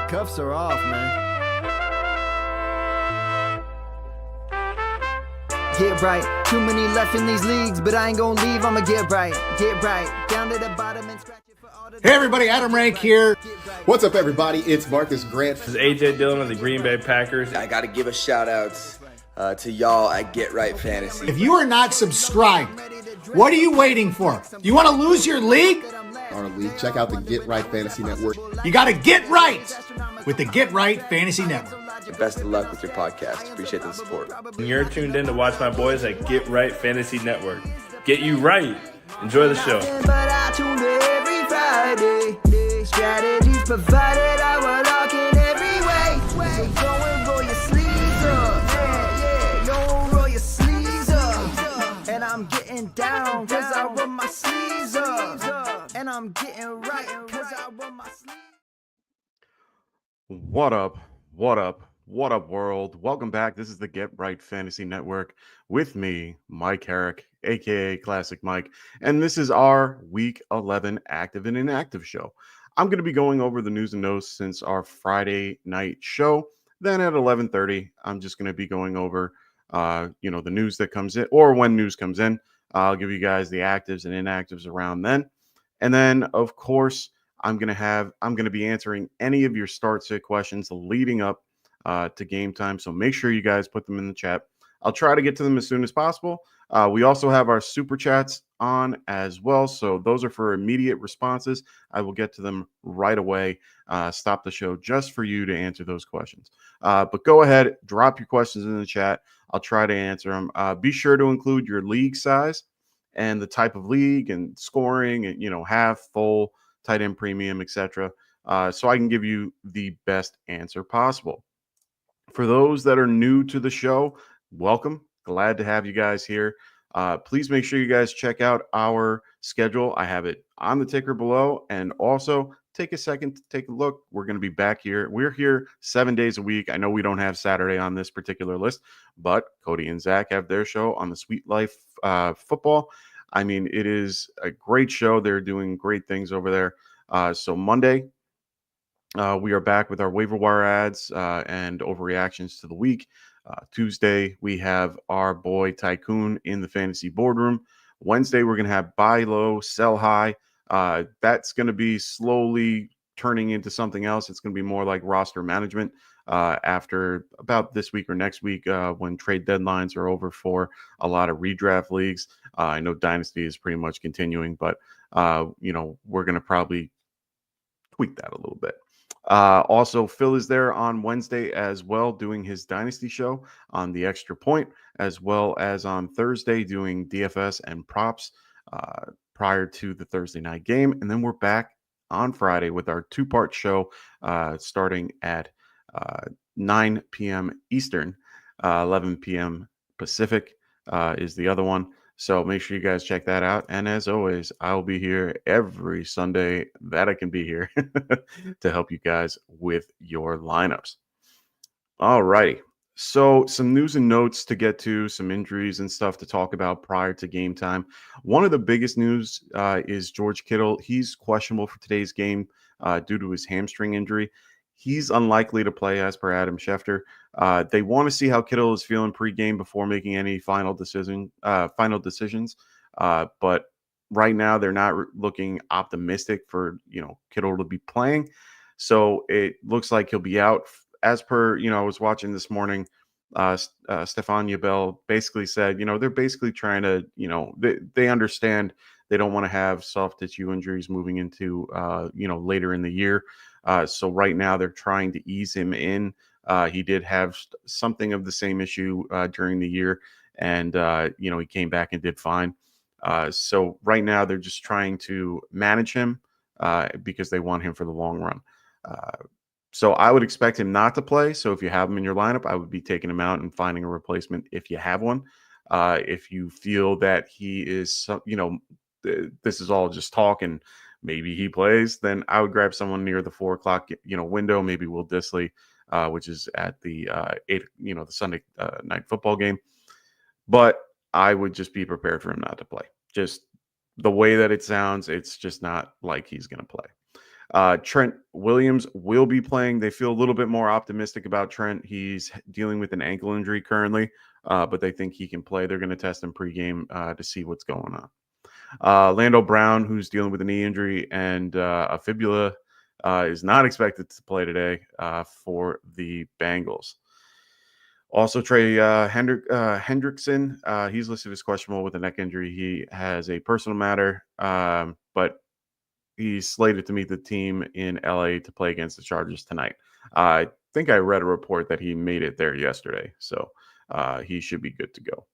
Cuffs are off, man. Get right. Too many left in these leagues, but I ain't gonna leave. I'ma get right. Get right. Down to the bottom and scratch it for all the. Hey everybody, Adam Rank here. What's up, everybody? It's Marcus Grant. This is AJ Dillon of the Green Bay Packers. I got to give a shout out to y'all at Get Right Fantasy. If you are not subscribed, what are you waiting for? You want to lose your league? Our league. Check out the Get Right Fantasy Network. You got to get right with the Get Right Fantasy Network. Best of luck with your podcast. Appreciate the support. And you're tuned in to watch my boys at Get Right Fantasy Network. Get you right. Enjoy the show. But I tune in every Friday. Strategies provided, I will lock in every way. So go and roll your sleeves up. Yeah, go roll your sleeves up. And I'm getting down, cause I roll my sleeves up. And I'm getting right, cause I roll my sleeves. What up? What up? What up, world? Welcome back. This is the Get Right Fantasy Network with me, Mike Herrick, aka Classic Mike, and this is our Week 11 Active and Inactive show. I'm going to be going over the news and notes since our Friday night show. Then at 11:30, I'm just going to be going over, the news that comes in, or when news comes in. I'll give you guys the actives and inactives around then, and then of course I'm going to be answering any of your start sit questions leading up to game time. So make sure you guys put them in the chat. I'll try to get to them as soon as possible. We also have our super chats on as well. So those are for immediate responses. I will get to them right away. Stop the show just for you to answer those questions. But go ahead, drop your questions in the chat. I'll try to answer them. Be sure to include your league size and the type of league and scoring and, half, full, tight end premium, etc. So I can give you the best answer possible. For those that are new to the show, welcome. Glad to have you guys here. Please make sure you guys check out our schedule. I have it on the ticker below. And also take a second to take a look. We're going to be back here. We're here 7 days a week. I know we don't have Saturday on this particular list, but Cody and Zach have their show on the Sweet Life Football. I mean, it is a great show. They're doing great things over there. So Monday, we are back with our waiver wire ads and overreactions to the week. Tuesday, we have our boy Tycoon in the fantasy boardroom. Wednesday, we're going to have buy low, sell high. That's going to be slowly turning into something else. It's going to be more like roster management after about this week or next week when trade deadlines are over for a lot of redraft leagues. I know Dynasty is pretty much continuing, but, we're going to probably tweak that a little bit. Also, Phil is there on Wednesday as well, doing his Dynasty show on the Extra Point, as well as on Thursday doing DFS and props prior to the Thursday night game. And then we're back on Friday with our two-part show starting at 9 p.m. Eastern, 11 p.m. Pacific is the other one. So make sure you guys check that out. And as always, I'll be here every Sunday that I can be here to help you guys with your lineups. All righty. So some news and notes to get to, some injuries and stuff to talk about prior to game time. One of the biggest news is George Kittle. He's questionable for today's game due to his hamstring injury. He's unlikely to play as per Adam Schefter. They want to see how Kittle is feeling pregame before making any final decisions. But right now they're not looking optimistic for, Kittle to be playing. So it looks like he'll be out. As per, I was watching this morning, Stefan Yabel basically said, they're basically trying to, they understand they don't want to have soft tissue injuries moving into, later in the year. So right now they're trying to ease him in. He did have something of the same issue during the year, and he came back and did fine. So right now they're just trying to manage him because they want him for the long run. So I would expect him not to play. So if you have him in your lineup, I would be taking him out and finding a replacement if you have one. If you feel that he is, this is all just talk and maybe he plays, then I would grab someone near the 4 o'clock, window. Maybe Will Dissly, which is at the 8, the Sunday night football game. But I would just be prepared for him not to play. Just the way that it sounds, it's just not like he's going to play. Trent Williams will be playing. They feel a little bit more optimistic about Trent. He's dealing with an ankle injury currently, but they think he can play. They're going to test him pregame to see what's going on. Lando Brown, who's dealing with a knee injury and a fibula, is not expected to play today for the Bengals. Also, Trey Hendrickson, he's listed as questionable with a neck injury. He has a personal matter, but he's slated to meet the team in LA to play against the Chargers tonight. I think I read a report that he made it there yesterday, so he should be good to go.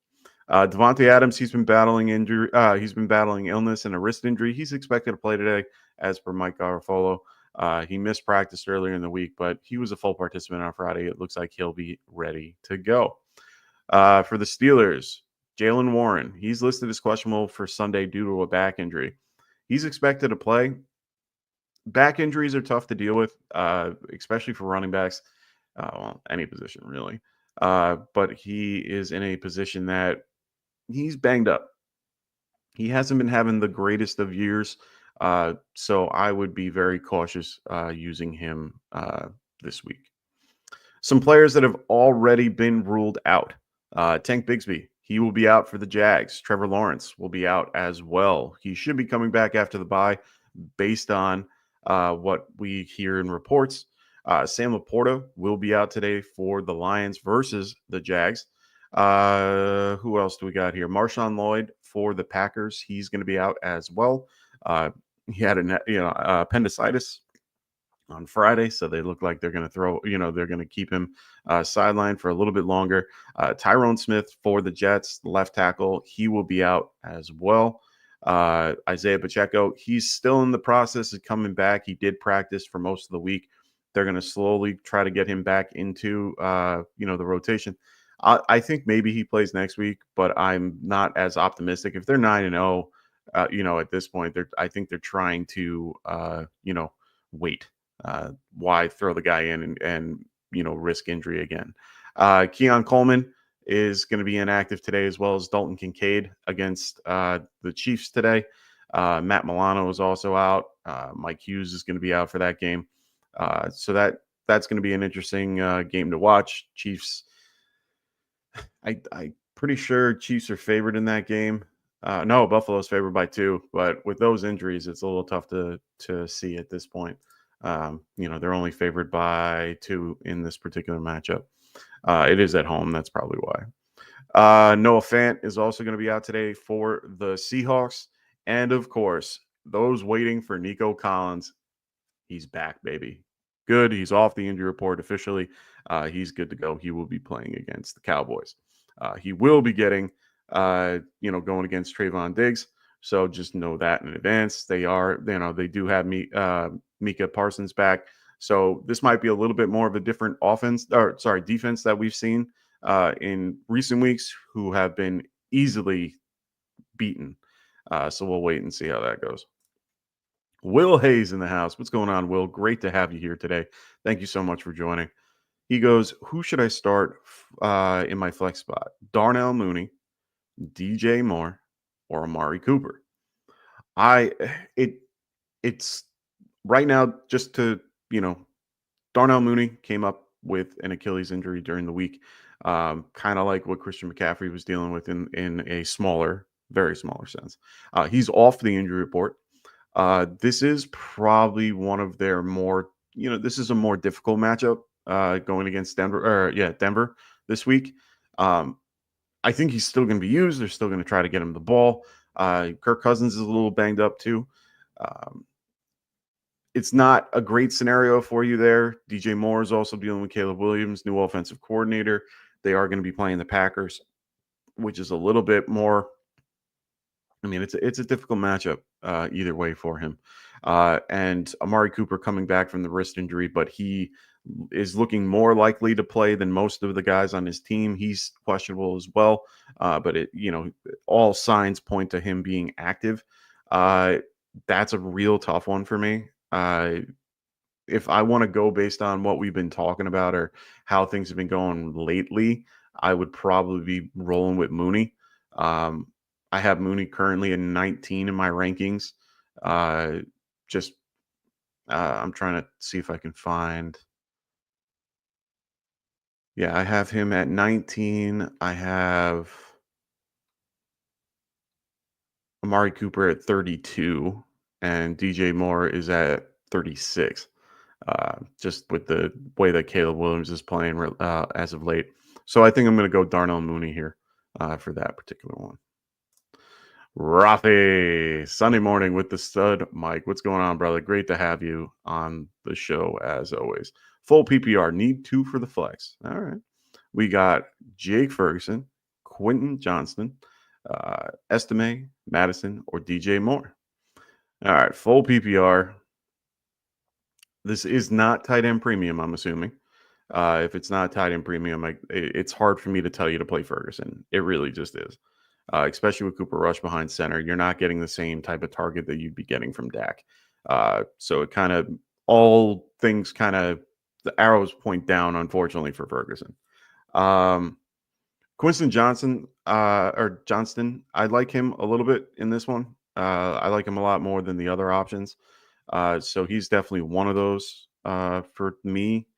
Devontae Adams, he's been battling injury. He's been battling illness and a wrist injury. He's expected to play today, as per Mike Garafolo. He missed practice earlier in the week, but he was a full participant on Friday. It looks like he'll be ready to go. For the Steelers, Jaylen Warren, he's listed as questionable for Sunday due to a back injury. He's expected to play. Back injuries are tough to deal with, especially for running backs. Well, any position really. But he is in a position that he's banged up. He hasn't been having the greatest of years. So I would be very cautious using him this week. Some players that have already been ruled out. Tank Bigsby, he will be out for the Jags. Trevor Lawrence will be out as well. He should be coming back after the bye based on what we hear in reports. Sam Laporta will be out today for the Lions versus the Jags. Who else do we got here? Marshawn Lloyd for the Packers. He's going to be out as well. He had appendicitis on Friday, so they look like they're going to they're going to keep him sidelined for a little bit longer. Tyrone Smith for the Jets, left tackle, he will be out as well. Isaiah Pacheco, he's still in the process of coming back. He did practice for most of the week. They're going to slowly try to get him back into the rotation. I think maybe he plays next week, but I'm not as optimistic. If they're 9-0, at this point, I think they're trying to wait. Why throw the guy in and risk injury again? Keon Coleman is going to be inactive today, as well as Dalton Kincaid against the Chiefs today. Matt Milano is also out. Mike Hughes is going to be out for that game. So that's going to be an interesting game to watch. Chiefs, I'm pretty sure Chiefs are favored in that game. No, Buffalo's favored by 2, but with those injuries, it's a little tough to see at this point. They're only favored by 2 in this particular matchup. It is at home. That's probably why. Noah Fant is also going to be out today for the Seahawks. And of course, those waiting for Nico Collins, he's back, baby. Good. He's off the injury report officially. He's good to go. He will be playing against the Cowboys. He will be getting, going against Trayvon Diggs. So just know that in advance. They do have Micah Parsons back. So this might be a little bit more of a different defense that we've seen in recent weeks, who have been easily beaten. So we'll wait and see how that goes. Will Hayes in the house. What's going on, Will? Great to have you here today. Thank you so much for joining. He goes, who should I start in my flex spot? Darnell Mooney, DJ Moore, or Amari Cooper? It's right now, just to, Darnell Mooney came up with an Achilles injury during the week, kind of like what Christian McCaffrey was dealing with in a smaller, very smaller sense. He's off the injury report. This is probably one of their more, this is a more difficult matchup going against Denver this week. I think he's still going to be used. They're still going to try to get him the ball. Kirk Cousins is a little banged up too. It's not a great scenario for you there. DJ Moore is also dealing with Caleb Williams, new offensive coordinator. They are going to be playing the Packers, which is a little bit more. I mean, it's a difficult matchup either way for him. And Amari Cooper coming back from the wrist injury, but he is looking more likely to play than most of the guys on his team. He's questionable as well, but all signs point to him being active. That's a real tough one for me. If I want to go based on what we've been talking about or how things have been going lately, I would probably be rolling with Mooney. I have Mooney currently in 19 in my rankings. I'm trying to see if I can find. Yeah, I have him at 19. I have Amari Cooper at 32, and DJ Moore is at 36. Just with the way that Caleb Williams is playing as of late. So I think I'm going to go Darnell Mooney here for that particular one. Rafi, Sunday morning with the stud Mike. What's going on, brother? Great to have you on the show as always. Full PPR, need 2 for the flex. All right. We got Jake Ferguson, Quentin Johnston, Estime, Madison, or DJ Moore. All right, full PPR. This is not tight end premium, I'm assuming. If it's not tight end premium, it's hard for me to tell you to play Ferguson. It really just is. Especially with Cooper Rush behind center, you're not getting the same type of target that you'd be getting from Dak. So it kind of, all things kind of, the arrows point down, unfortunately, for Ferguson. Quinton Johnson, or Johnston, I like him a little bit in this one. I like him a lot more than the other options. So he's definitely one of those for me.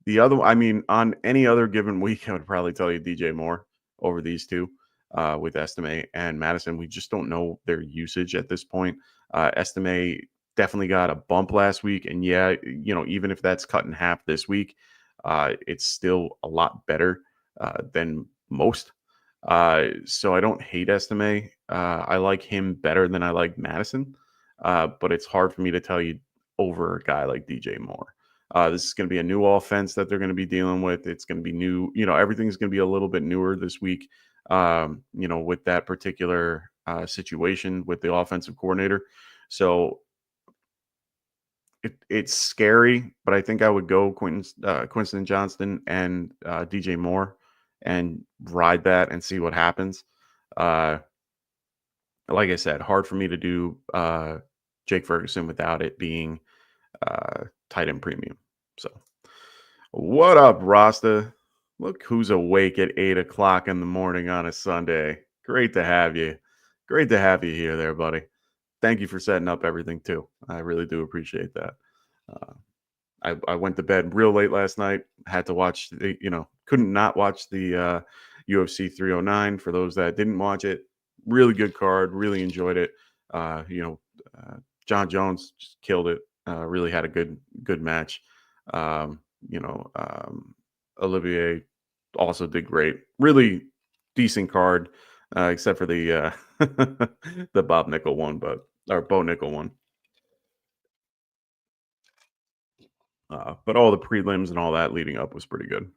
The other, I mean, on any other given week, I would probably tell you DJ Moore over these two with Estime and Madison. We just don't know their usage at this point. Estime definitely got a bump last week. And yeah, even if that's cut in half this week, it's still a lot better than most. So I don't hate Estime. I like him better than I like Madison. But it's hard for me to tell you over a guy like DJ Moore. This is going to be a new offense that they're going to be dealing with. It's going to be new. Everything's going to be a little bit newer this week, with that particular situation with the offensive coordinator. So it's scary, but I think I would go Quinton Johnston and DJ Moore and ride that and see what happens. Like I said, hard for me to do Jake Ferguson without it being tight end premium. So what up, Rasta? Look who's awake at 8 o'clock in the morning on a Sunday. Great to have you. Great to have you here there, buddy. Thank you for setting up everything too. I really do appreciate that. I went to bed real late last night. Had to watch couldn't not watch the UFC 309. For those that didn't watch it, really good card. Really enjoyed it. John Jones just killed it. Really had a good match. Olivier also did great. Really decent card, except for the the Bob Nickel one, or Bo Nickel one. But all the prelims and all that leading up was pretty good.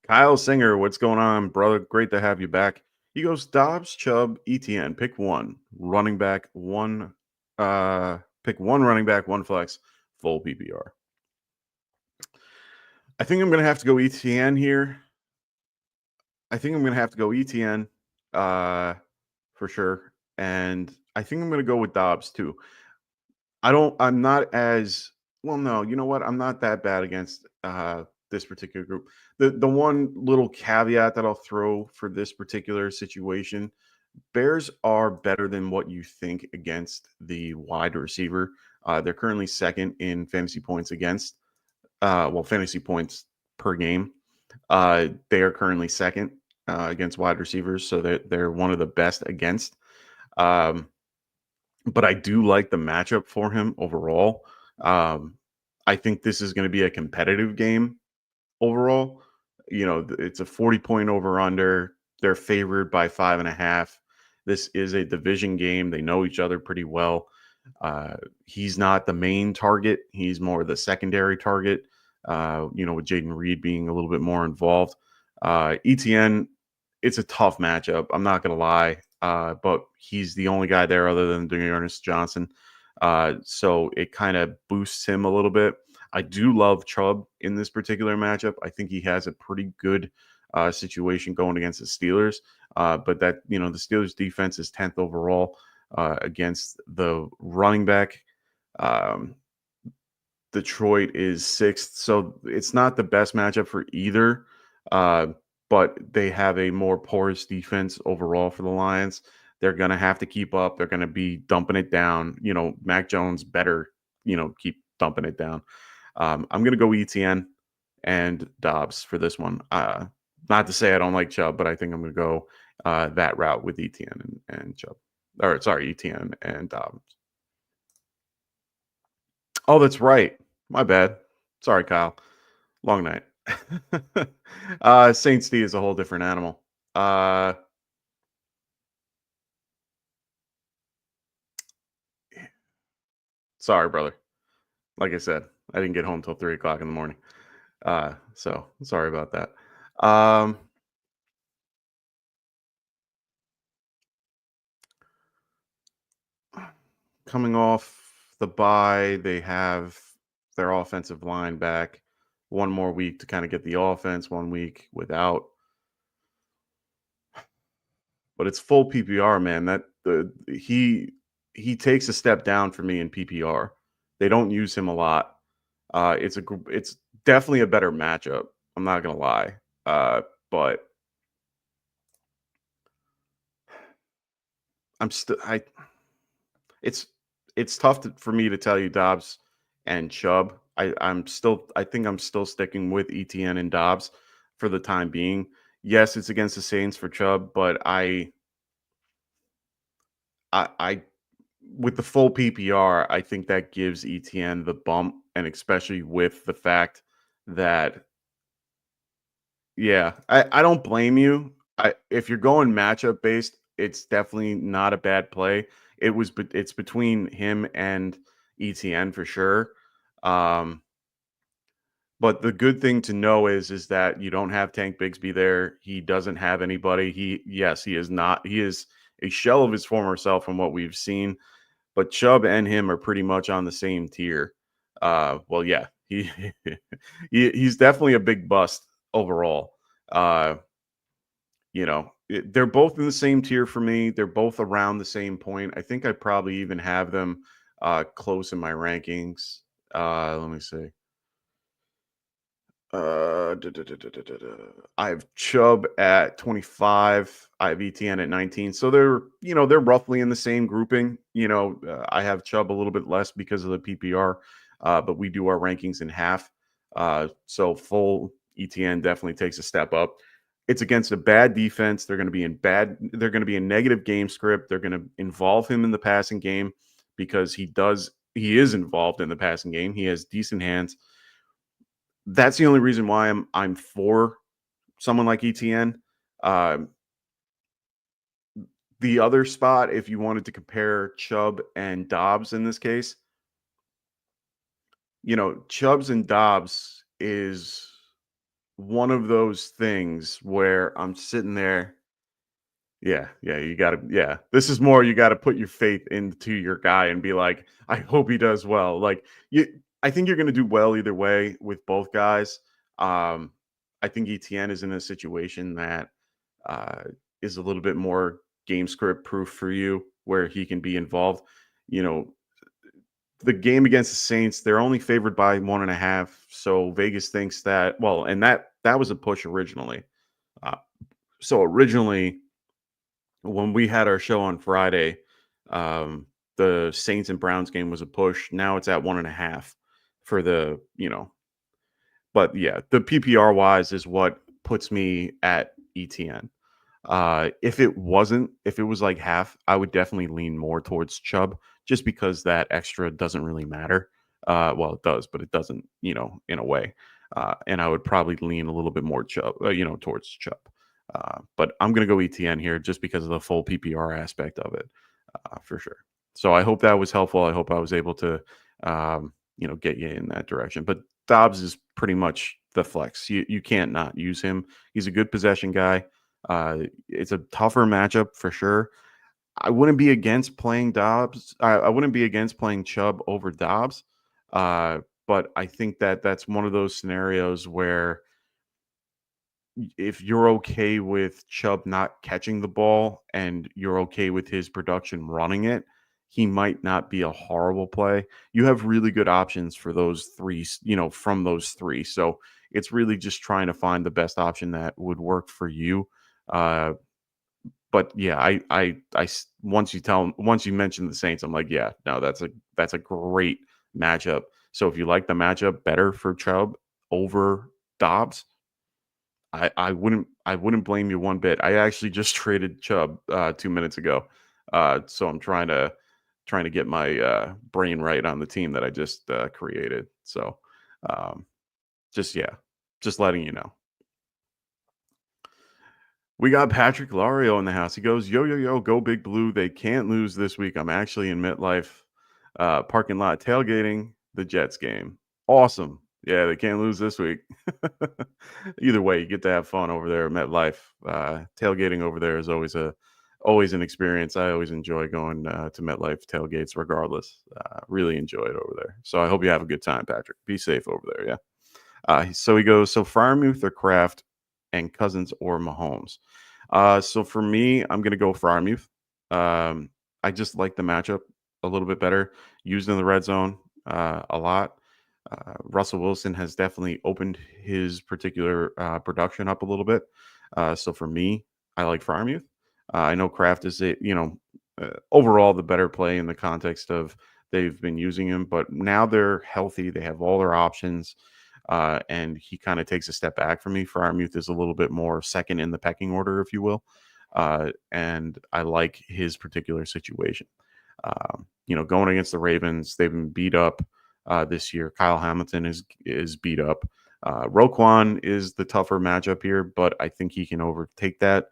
Kyle Singer, what's going on, brother? Great to have you back. He goes Dobbs, Chubb, ETN. Pick one running back, one. Pick one running back, one flex, full PPR. I think I'm going to have to go ETN here. For sure. And I think I'm going to go with Dobbs too. I'm not as well. No, you know what? I'm not that bad against this particular group. The one little caveat that I'll throw for this particular situation, Bears are better than what you think against the wide receiver. They're currently second in fantasy points against, fantasy points per game. They are currently second against wide receivers, so they're one of the best against. But I do like the matchup for him overall. I think this is going to be a competitive game overall. It's a 40-point over-under. They're favored by 5.5. This is a division game. They know each other pretty well. He's not the main target. He's more the secondary target, with Jaden Reed being a little bit more involved. ETN, it's a tough matchup. I'm not going to lie. But he's the only guy there other than Ernest Johnson. So it kind of boosts him a little bit. I do love Chubb in this particular matchup. I think he has a pretty good situation going against the Steelers. But that, the Steelers defense is 10th overall against the running back. Detroit is 6th. So it's not the best matchup for either. But they have a more porous defense overall for the Lions. They're going to have to keep up. They're going to be dumping it down. Mac Jones better, keep dumping it down. I'm going to go ETN and Dobbs for this one. Not to say I don't like Chubb, but I think I'm going to go that route with ETN and Chubb. Or sorry, ETN and Dobbs. Oh, that's right. My bad. Sorry, Kyle. Long night. Saints D is a whole different animal. Sorry, brother. Like I said, I didn't get home till 3 o'clock in the morning. So sorry about that. Coming off the bye, they have their offensive line back. One more week to kind of get the offense, 1 week without. But it's full PPR, man. He takes a step down for me in PPR. They don't use him a lot. It's definitely a better matchup. I'm not gonna lie, but it's tough for me to tell you Dobbs and Chubb. I think I'm still sticking with ETN and Dobbs for the time being. Yes, it's against the Saints for Chubb, but I with the full PPR, I think that gives ETN the bump, and especially with the fact that, yeah, I don't blame you. If you're going matchup based, it's definitely not a bad play. It's between him and ETN for sure. But the good thing to know is that you don't have Tank Bigsby there. He doesn't have anybody. He is not. He is a shell of his former self from what we've seen. But Chubb and him are pretty much on the same tier. Well, yeah, he's definitely a big bust overall. They're both in the same tier for me. They're both around the same point. I think I probably even have them close in my rankings. Let me see. I have Chubb at 25. I have ETN at 19. So they're roughly in the same grouping. I have Chubb a little bit less because of the PPR, but we do our rankings in half. So full ETN definitely takes a step up. It's against a bad defense. They're going to be in negative game script. They're going to involve him in the passing game because he is involved in the passing game. He has decent hands. That's the only reason why I'm for someone like ETN. The other spot, if you wanted to compare Chubb and Dobbs in this case, Chubbs and Dobbs is one of those things where I'm sitting there. Yeah, you got to. Yeah, this is more you got to put your faith into your guy and be like, I hope he does well. I think you're going to do well either way with both guys. I think ETN is in a situation that is a little bit more game script proof for you, where he can be involved. The game against the Saints, they're only favored by 1.5. So Vegas thinks that, well, and that was a push originally. So originally, when we had our show on Friday, the Saints and Browns game was a push. Now it's at 1.5 for the, but yeah, the PPR wise is what puts me at ETN. If it was like half, I would definitely lean more towards Chubb just because that extra doesn't really matter. Well, it does, but it doesn't, in a way. And I would probably lean a little bit more Chubb, towards Chubb. But I'm going to go ETN here just because of the full PPR aspect of it, for sure. So I hope that was helpful. I hope I was able to, get you in that direction. But Dobbs is pretty much the flex. You can't not use him. He's a good possession guy. It's a tougher matchup for sure. I wouldn't be against playing Dobbs. I wouldn't be against playing Chubb over Dobbs. But I think that's one of those scenarios where if you're okay with Chubb not catching the ball and you're okay with his production running it, he might not be a horrible play. You have really good options for those three, from those three. So it's really just trying to find the best option that would work for you. But but yeah, once you mention the Saints, I'm like, yeah, no, that's a great matchup. So if you like the matchup better for Chubb over Dobbs, I wouldn't blame you one bit. I actually just traded Chubb 2 minutes ago, so I'm trying to get my brain right on the team that I just created. So um, just letting you know. We got Patrick Lario in the house. He goes, yo, yo, yo, go Big Blue. They can't lose this week. I'm actually in MetLife parking lot tailgating the Jets game. Awesome. Yeah, they can't lose this week. Either way, you get to have fun over there at MetLife. Tailgating over there is always an experience. I always enjoy going to MetLife tailgates regardless. Really enjoy it over there. So I hope you have a good time, Patrick. Be safe over there, yeah? So he goes, so Freiermuth or Kraft and Cousins or Mahomes. So for me, I'm going to go Freiermuth. I just like the matchup a little bit better. Used in the red zone a lot. Russell Wilson has definitely opened his particular production up a little bit. So for me, I like Freiermuth. I know Kraft is overall the better play in the context of they've been using him, but now they're healthy. They have all their options. And he kind of takes a step back from me. Freiermuth is a little bit more second in the pecking order, if you will. And I like his particular situation. Going against the Ravens, they've been beat up this year. Kyle Hamilton is beat up. Roquan is the tougher matchup here, but I think he can overtake that.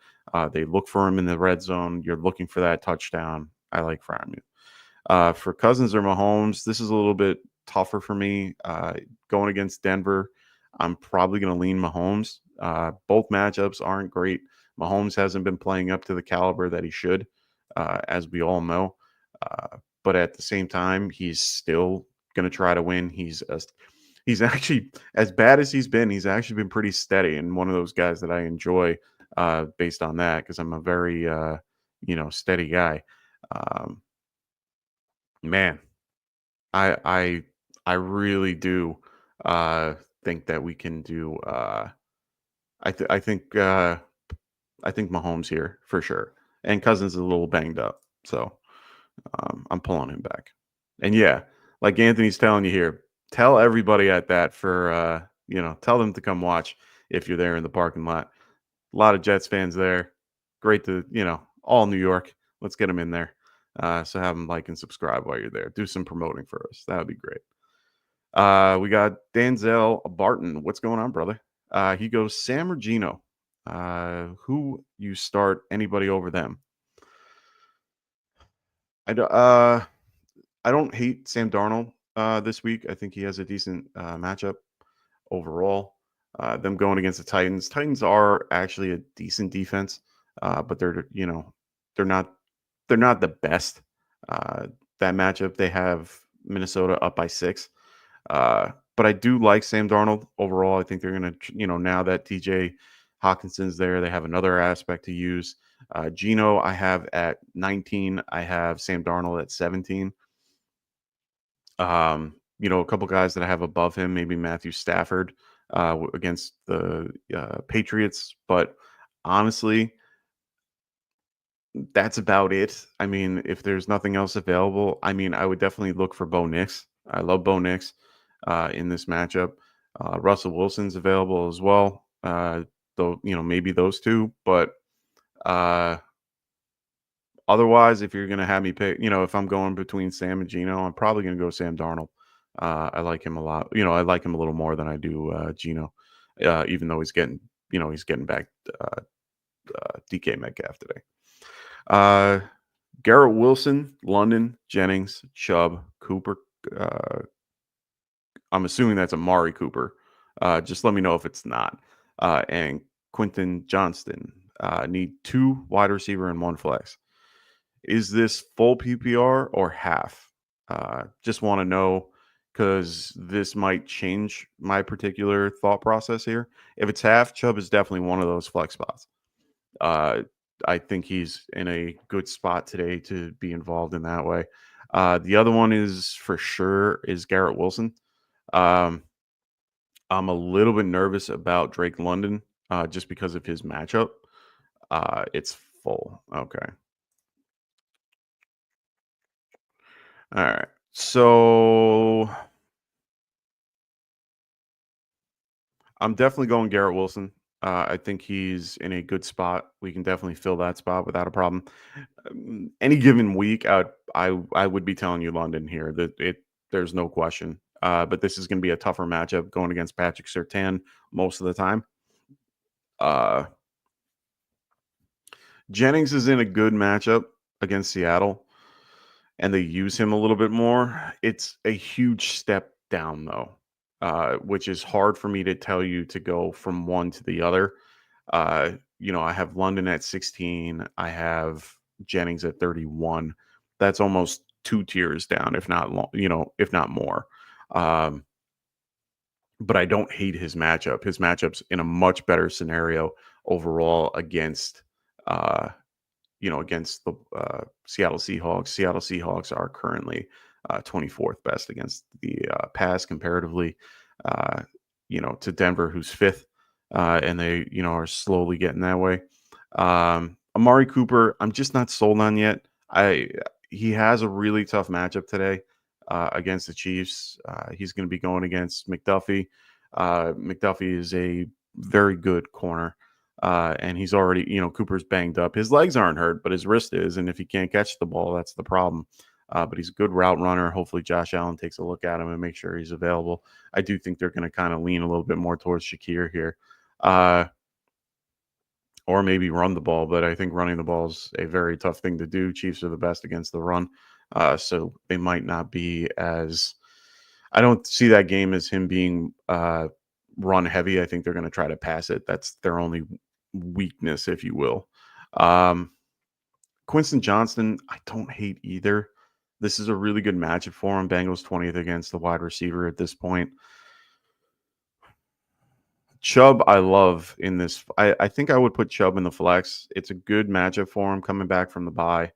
They look for him in the red zone. You're looking for that touchdown. I like Freiermuth. For Cousins or Mahomes, this is a little bit tougher for me. Going against Denver, I'm probably going to lean Mahomes. Both matchups aren't great. Mahomes hasn't been playing up to the caliber that he should, as we all know. But at the same time, he's still going to try to win. He's actually, as bad as he's actually been pretty steady, and one of those guys that I enjoy based on that, because I'm a very steady guy. Man, I really do think that we can do. I think Mahomes here for sure, and Cousins is a little banged up, so I'm pulling him back. And yeah, like Anthony's telling you here, tell everybody at that for tell them to come watch if you're there in the parking lot. A lot of Jets fans there. Great to all New York. Let's get them in there. So have them like and subscribe while you're there. Do some promoting for us. That would be great. We got Danzel Barton. What's going on, brother? He goes, Sam or Gino? Who you start? Anybody over them? I don't hate Sam Darnold this week. I think he has a decent matchup overall. Them going against the Titans. Titans are actually a decent defense, but they're not the best. That matchup, they have Minnesota up by 6. But I do like Sam Darnold overall. I think they're going to, now that TJ Hawkinson's there, they have another aspect to use. Gino, I have at 19. I have Sam Darnold at 17. A couple guys that I have above him, maybe Matthew Stafford against the Patriots. But honestly, that's about it. I mean, if there's nothing else available, I would definitely look for Bo Nix. I love Bo Nix in this matchup. Russell Wilson's available as well. Though, maybe those two. But otherwise, if you're going to have me pick, if I'm going between Sam and Gino, I'm probably going to go Sam Darnold. I like him a lot. I like him a little more than I do Gino, even though he's getting back DK Metcalf today. Garrett Wilson, London, Jennings, Chubb, Cooper. I'm assuming that's Amari Cooper. Just let me know if it's not. And Quentin Johnston. Need 2 wide receiver and 1 flex. Is this full PPR or half? Just want to know, because this might change my particular thought process here. If it's half, Chubb is definitely one of those flex spots. I think he's in a good spot today to be involved in that way. The other one is for sure is Garrett Wilson. I'm a little bit nervous about Drake London just because of his matchup. It's full. Okay. All right. So I'm definitely going Garrett Wilson. I think he's in a good spot. We can definitely fill that spot without a problem. Any given week, I would be telling you London here that there's no question. But this is going to be a tougher matchup going against Patrick Surtain most of the time. Jennings is in a good matchup against Seattle, and they use him a little bit more. It's a huge step down, though, which is hard for me to tell you to go from one to the other. I have London at 16. I have Jennings at 31. That's almost 2 tiers down, if not, if not more. But I don't hate his matchup. His matchup's in a much better scenario overall against against the Seattle Seahawks. Seattle Seahawks are currently 24th best against the pass comparatively, to Denver, who's 5th, and they, are slowly getting that way. Amari Cooper, I'm just not sold on yet. He has a really tough matchup today against the Chiefs. He's going to be going against McDuffie. McDuffie is a very good corner. And he's already, Cooper's banged up. His legs aren't hurt, but his wrist is. And if he can't catch the ball, that's the problem. But he's a good route runner. Hopefully Josh Allen takes a look at him and make sure he's available. I do think they're going to kind of lean a little bit more towards Shakir here. Or maybe run the ball, but I think running the ball is a very tough thing to do. Chiefs are the best against the run. So they might not be as – I don't see that game as him being run heavy. I think they're going to try to pass it. That's their only weakness, if you will. Quinton Johnston, I don't hate either. This is a really good matchup for him. Bengals 20th against the wide receiver at this point. Chubb, I love in this. I think I would put Chubb in the flex. It's a good matchup for him coming back from the bye.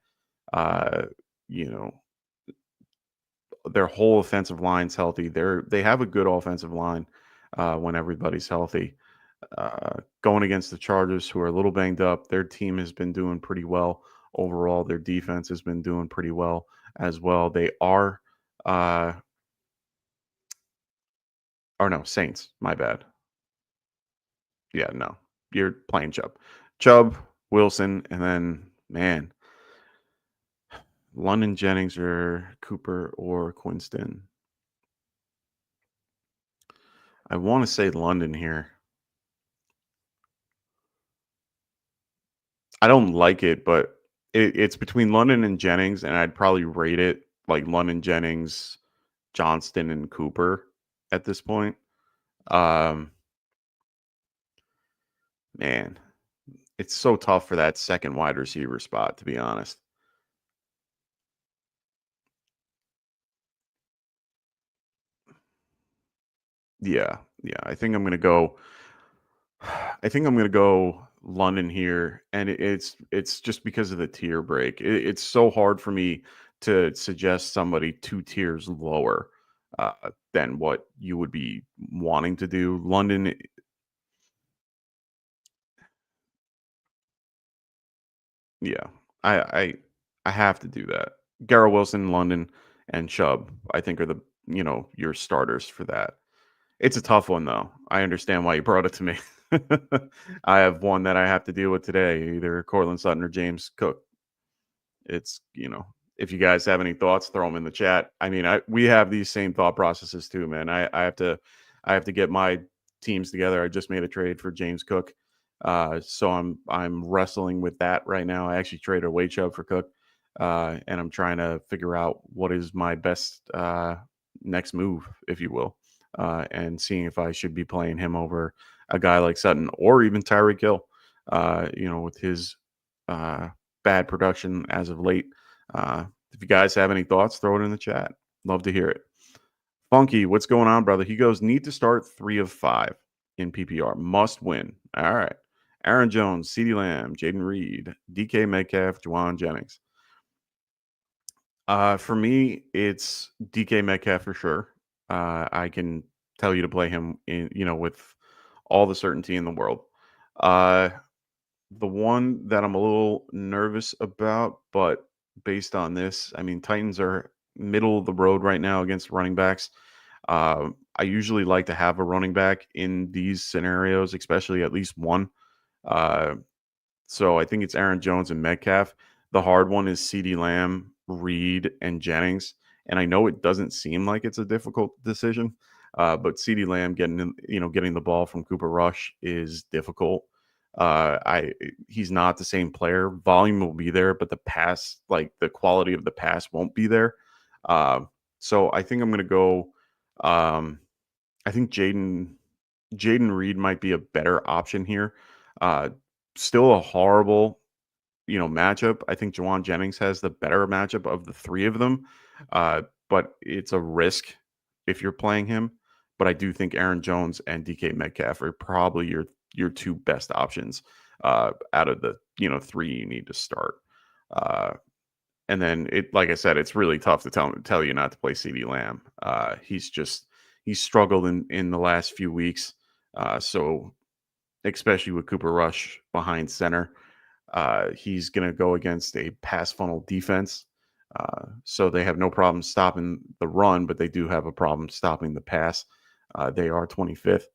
Their whole offensive line's healthy. They have a good offensive line when everybody's healthy. Going against the Chargers, who are a little banged up, their team has been doing pretty well overall. Their defense has been doing pretty well as well. They are, Saints. My bad. Yeah, no, you're playing Chubb, Wilson, and then, man, London, Jennings, or Cooper, or Quinston. I want to say London here. I don't like it, but it's between London and Jennings, and I'd probably rate it like London, Jennings, Johnston, and Cooper at this point. Man, it's so tough for that second wide receiver spot, to be honest. Yeah. I think I'm gonna go. I think I'm gonna go London here, and it's just because of the tier break. It's so hard for me to suggest somebody 2 tiers lower than what you would be wanting to do. London. Yeah, I have to do that. Garrett Wilson, London, and Chubb, I think are the your starters for that. It's a tough one though. I understand why you brought it to me. I have one that I have to deal with today, either Cortland Sutton or James Cook. It's if you guys have any thoughts, throw them in the chat. I mean, we have these same thought processes too, man. I have to get my teams together. I just made a trade for James Cook. So I'm wrestling with that right now. I actually traded away Chubb for Cook, and I'm trying to figure out what is my best next move, if you will, and seeing if I should be playing him over a guy like Sutton or even Tyreek Hill. With his bad production as of late. If you guys have any thoughts, throw it in the chat. Love to hear it. Funky, what's going on, brother? He goes, need to start 3 of 5 in PPR. Must win. All right. Aaron Jones, CeeDee Lamb, Jaden Reed, DK Metcalf, Juwan Jennings. For me, it's DK Metcalf for sure. I can tell you to play him with all the certainty in the world. The one that I'm a little nervous about, but based on this, I mean, Titans are middle of the road right now against running backs. I usually like to have a running back in these scenarios, especially at least one. Uh, so I think it's Aaron Jones and Metcalf. The hard one is CeeDee Lamb, Reed, and Jennings. And I know it doesn't seem like it's a difficult decision, but CeeDee Lamb getting the ball from Cooper Rush is difficult. He's not the same player. Volume will be there, but the pass, like the quality of the pass, won't be there. So I think I'm going to go. I think Jaden Reed might be a better option here. Uh, Still a horrible, matchup. I think Jawan Jennings has the better matchup of the three of them, but it's a risk if you're playing him. But I do think Aaron Jones and DK Metcalf are probably your two best options out of the three you need to start. And then like I said, it's really tough to tell you not to play CeeDee Lamb. He's struggled in the last few weeks. So especially with Cooper Rush behind center, he's going to go against a pass funnel defense. So they have no problem stopping the run, but they do have a problem stopping the pass. They are 25th.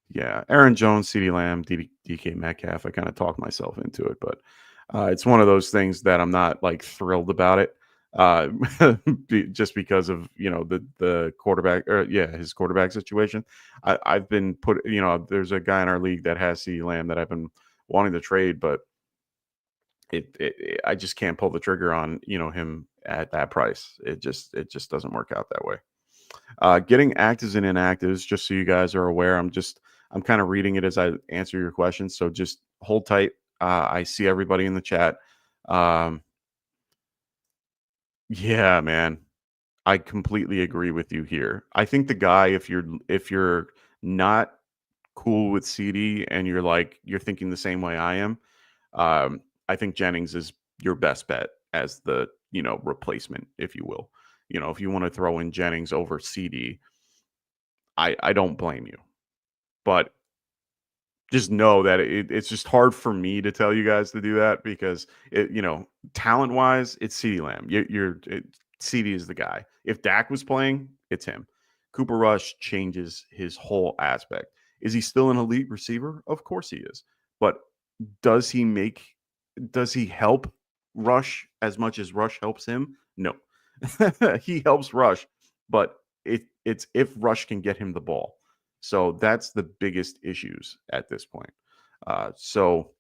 Yeah, Aaron Jones, CeeDee Lamb, DK Metcalf. I kind of talked myself into it, but it's one of those things that I'm not like thrilled about it, just because of the quarterback, or his quarterback situation. I've been put, there's a guy in our league that has CeeDee Lamb that I've been wanting to trade, but I just can't pull the trigger on him at that price. It just doesn't work out that way. Getting actives and inactives, just so you guys are aware, I'm kind of reading it as I answer your questions, so just hold tight. I see everybody in the chat. Yeah, man, I completely agree with you here. I think the guy, if you're not cool with CD and you're thinking the same way I am, I think Jennings is your best bet as the replacement, if you will. If you want to throw in Jennings over CD, I don't blame you, but just know that it's just hard for me to tell you guys to do that because talent wise, it's CeeDee Lamb. CD is the guy. If Dak was playing, it's him. Cooper Rush changes his whole aspect. Is he still an elite receiver? Of course he is. But does he help Rush as much as Rush helps him? No. He helps Rush, but it's if Rush can get him the ball. So that's the biggest issues at this point. So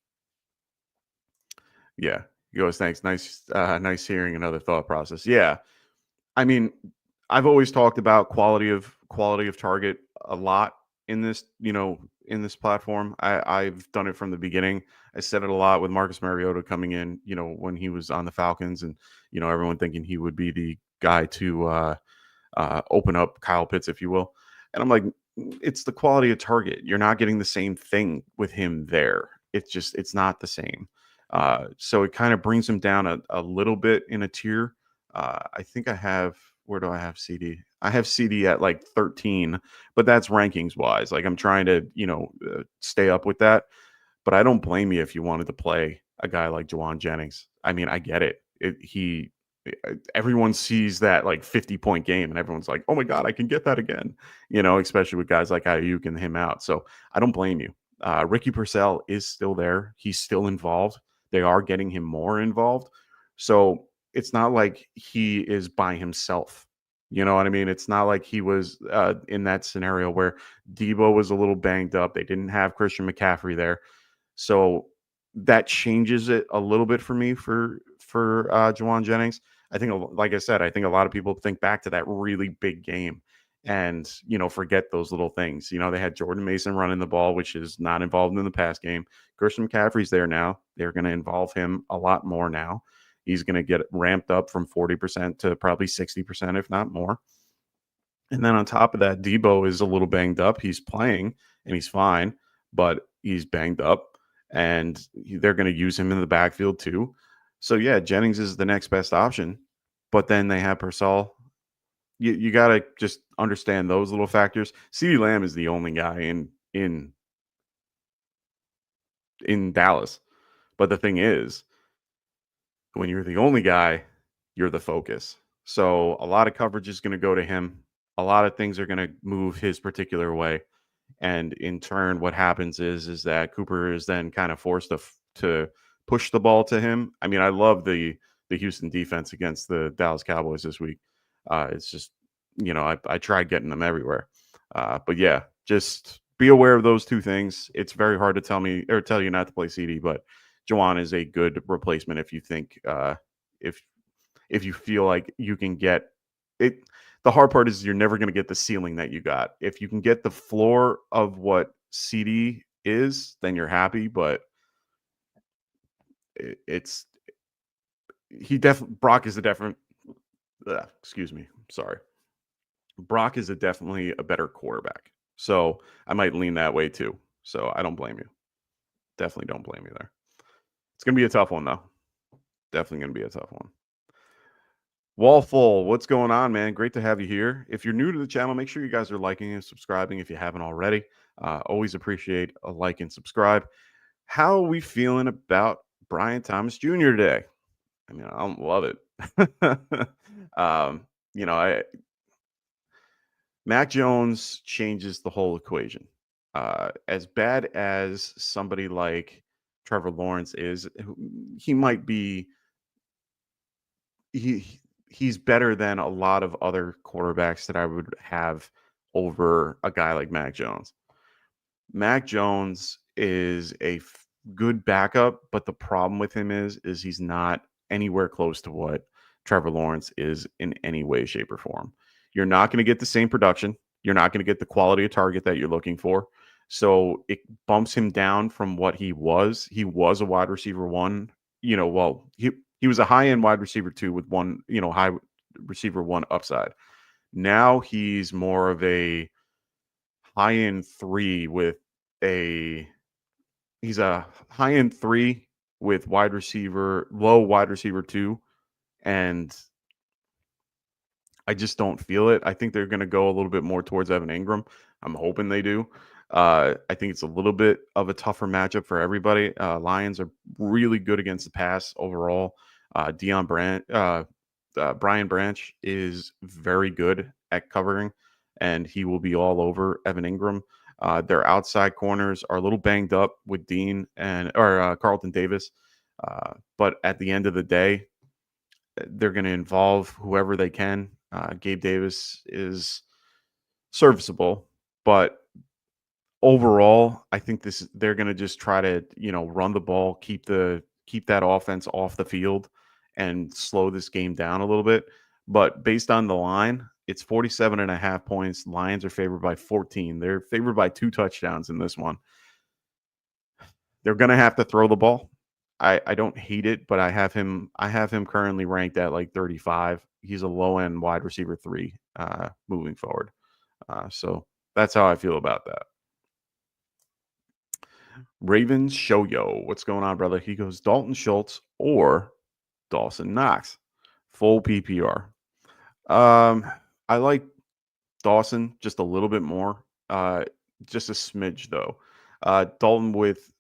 yeah, he goes, thanks. Nice hearing another thought process. Yeah. I mean, I've always talked about quality of target a lot in this, in this platform. I've done it from the beginning. I said it a lot with Marcus Mariota coming in, when he was on the Falcons, and everyone thinking he would be the guy to open up Kyle Pitts, if you will. And I'm like, it's the quality of target. You're not getting the same thing with him there. It's not the same. So it kind of brings him down a little bit in a tier. I think where do I have CD? I have CD at like 13, but that's rankings wise. Like I'm trying to, stay up with that, but I don't blame you if you wanted to play a guy like Jawan Jennings. I mean, I get it. Everyone sees that like 50-point game and everyone's like, oh my God, I can get that again, especially with guys like Ayuk and him out. So I don't blame you. Ricky Purcell is still there. He's still involved. They are getting him more involved. So it's not like he is by himself. You know what I mean? It's not like he was in that scenario where Debo was a little banged up. They didn't have Christian McCaffrey there. So that changes it a little bit for me for Jawan Jennings. I think, like I said, I think a lot of people think back to that really big game and, forget those little things. They had Jordan Mason running the ball, which is not involved in the pass game. Christian McCaffrey's there now. They're going to involve him a lot more now. He's going to get ramped up from 40% to probably 60%, if not more. And then on top of that, Debo is a little banged up. He's playing and he's fine, but he's banged up and they're going to use him in the backfield too. So yeah, Jennings is the next best option, but then they have Purcell. You got to just understand those little factors. CeeDee Lamb is the only guy in in Dallas. But the thing is, when you're the only guy, you're the focus. So a lot of coverage is going to go to him. A lot of things are going to move his particular way. And in turn, what happens is that Cooper is then kind of forced to push the ball to him. I mean, I love the Houston defense against the Dallas Cowboys this week. It's just, I tried getting them everywhere. But yeah, just be aware of those two things. It's very hard to tell you not to play CD, but Juwan is a good replacement if you think if you feel like you can get it. The hard part is you're never going to get the ceiling that you got. If you can get the floor of what CD is, then you're happy. But it's Brock is a different. Excuse me. Sorry. Brock is definitely a better quarterback. So I might lean that way too. So I don't blame you. Definitely don't blame you there. It's going to be a tough one, though. Definitely going to be a tough one. Wallful, what's going on, man? Great to have you here. If you're new to the channel, make sure you guys are liking and subscribing if you haven't already. Always appreciate a like and subscribe. How are we feeling about Brian Thomas Jr. today? I mean, I don't love it. Mac Jones changes the whole equation. As bad as somebody like Trevor Lawrence is, he might be he's better than a lot of other quarterbacks that I would have over a guy like Mac Jones. Mac Jones is a good backup, but the problem with him is he's not anywhere close to what Trevor Lawrence is in any way, shape, or form. You're not going to get the same production. You're not going to get the quality of target that you're looking for. So it bumps him down from what he was. He was a wide receiver one. He was a high-end wide receiver two with one, high receiver one upside. Now he's more of a high-end three with he's a high-end three with low wide receiver two. And I just don't feel it. I think they're going to go a little bit more towards Evan Ingram. I'm hoping they do. I think it's a little bit of a tougher matchup for everybody. Lions are really good against the pass overall. Brian Branch is very good at covering, and he will be all over Evan Ingram. Their outside corners are a little banged up with Carlton Davis. But at the end of the day, they're going to involve whoever they can. Gabe Davis is serviceable, but overall, I think they're going to just try to, run the ball, keep that offense off the field and slow this game down a little bit. But based on the line, it's 47.5 points. Lions are favored by 14. They're favored by 2 touchdowns in this one. They're going to have to throw the ball. I don't hate it, but I have him currently ranked at like 35. He's a low-end wide receiver 3 moving forward. So that's how I feel about that. Ravens Show Yo, what's going on, brother? He goes Dalton Schultz or Dawson Knox, full PPR. I like Dawson just a little bit more, just a smidge though. Dalton with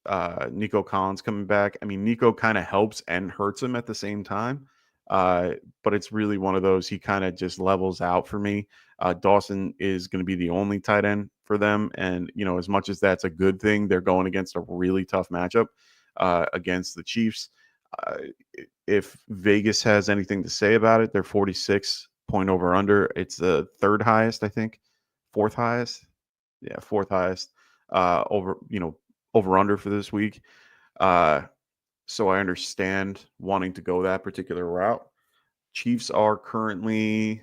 Nico Collins coming back. I mean, Nico kind of helps and hurts him at the same time. But it's really one of those, he kind of just levels out for me. Dawson is going to be the only tight end for them. And, as much as that's a good thing, they're going against a really tough matchup against the Chiefs. If Vegas has anything to say about it, they're 46 point over under. It's the 3rd highest, I think. 4th highest. Yeah, 4th highest over under for this week. So I understand wanting to go that particular route. Chiefs are currently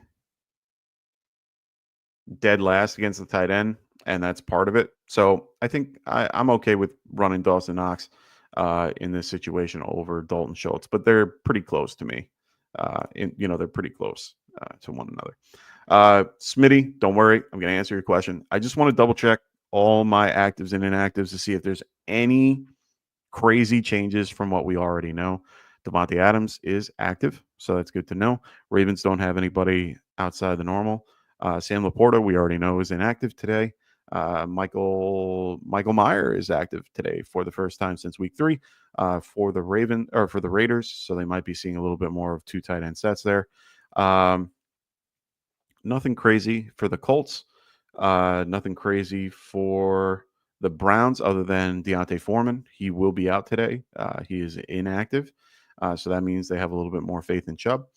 dead last against the tight end, and that's part of it. So I think I'm okay with running Dawson Knox in this situation over Dalton Schultz, but they're pretty close to me. They're pretty close to one another. Smitty, don't worry. I'm going to answer your question. I just want to double check all my actives and inactives to see if there's any crazy changes from what we already know. Devontae Adams is active, so that's good to know. Ravens don't have anybody outside the normal. Sam Laporta, we already know, is inactive today. Michael Meyer is active today for the first time since week 3 for the Raiders. So they might be seeing a little bit more of 2 tight end sets there. Nothing crazy for the Colts. Nothing crazy for the Browns other than Deontay Foreman. He will be out today. He is inactive. So that means they have a little bit more faith in Chubb.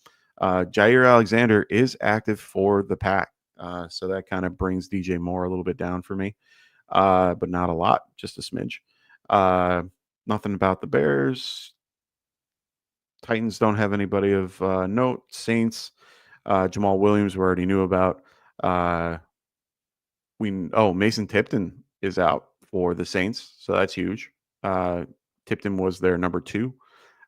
Jair Alexander is active for the Pack. So that kind of brings DJ Moore a little bit down for me, but not a lot, just a smidge. Nothing about the Bears. Titans don't have anybody of note. Saints, Jamal Williams, we already knew about. Mason Tipton is out for the Saints, so that's huge. Tipton was their number 2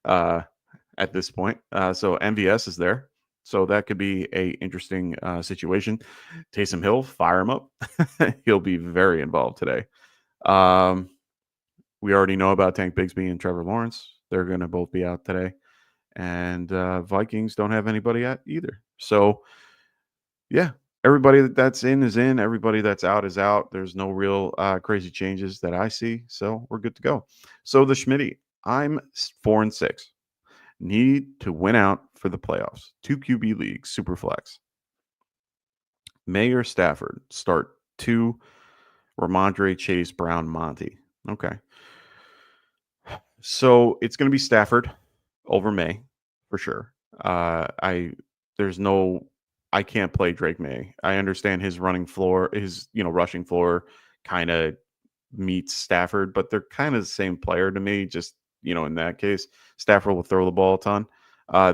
at this point, so MVS is there, so that could be a interesting situation. Taysom Hill, fire him up. He'll be very involved today. We already know about Tank Bigsby and Trevor Lawrence. They're going to both be out today, and Vikings don't have anybody at either. So, yeah. Everybody that's in is in. Everybody that's out is out. There's no real crazy changes that I see. So we're good to go. So the Schmitty, I'm 4-6. Need to win out for the playoffs. 2 QB league, super flex. Mayor Stafford, start 2. Ramondre, Chase, Brown, Monty. Okay. So it's going to be Stafford over May for sure. I can't play Drake May. I understand his rushing floor kind of meets Stafford, but they're kind of the same player to me. Just, in that case, Stafford will throw the ball a ton.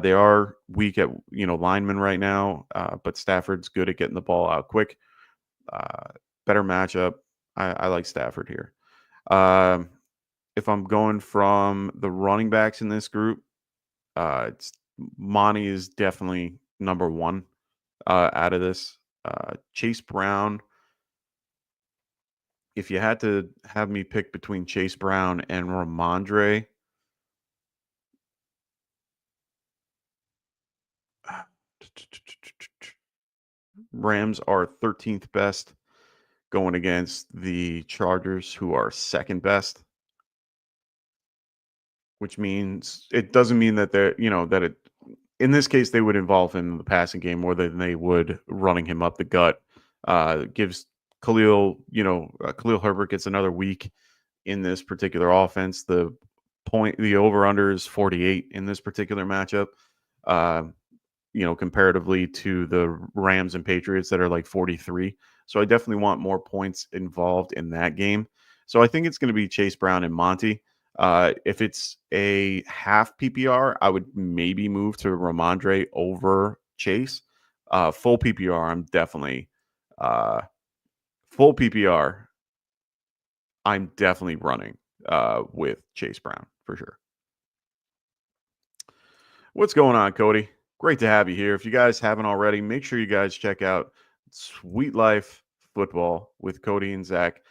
They are weak at, linemen right now, but Stafford's good at getting the ball out quick. Better matchup. I like Stafford here. If I'm going from the running backs in this group, Monty is definitely number 1 out of this. Chase Brown. If you had to have me pick between Chase Brown and Ramondre, Rams are 13th best going against the Chargers, who are 2nd best. Which means it doesn't mean that in this case, they would involve him in the passing game more than they would running him up the gut. Gives Khalil Herbert gets another week in this particular offense. The over-under is 48 in this particular matchup. Comparatively to the Rams and Patriots that are like 43. So I definitely want more points involved in that game. So I think it's going to be Chase Brown and Monty. If it's a half PPR, I would maybe move to Ramondre over Chase. Full PPR, I'm definitely full PPR. I'm definitely running with Chase Brown for sure. What's going on, Cody? Great to have you here. If you guys haven't already, make sure you guys check out Sweet Life Football with Cody and Zach.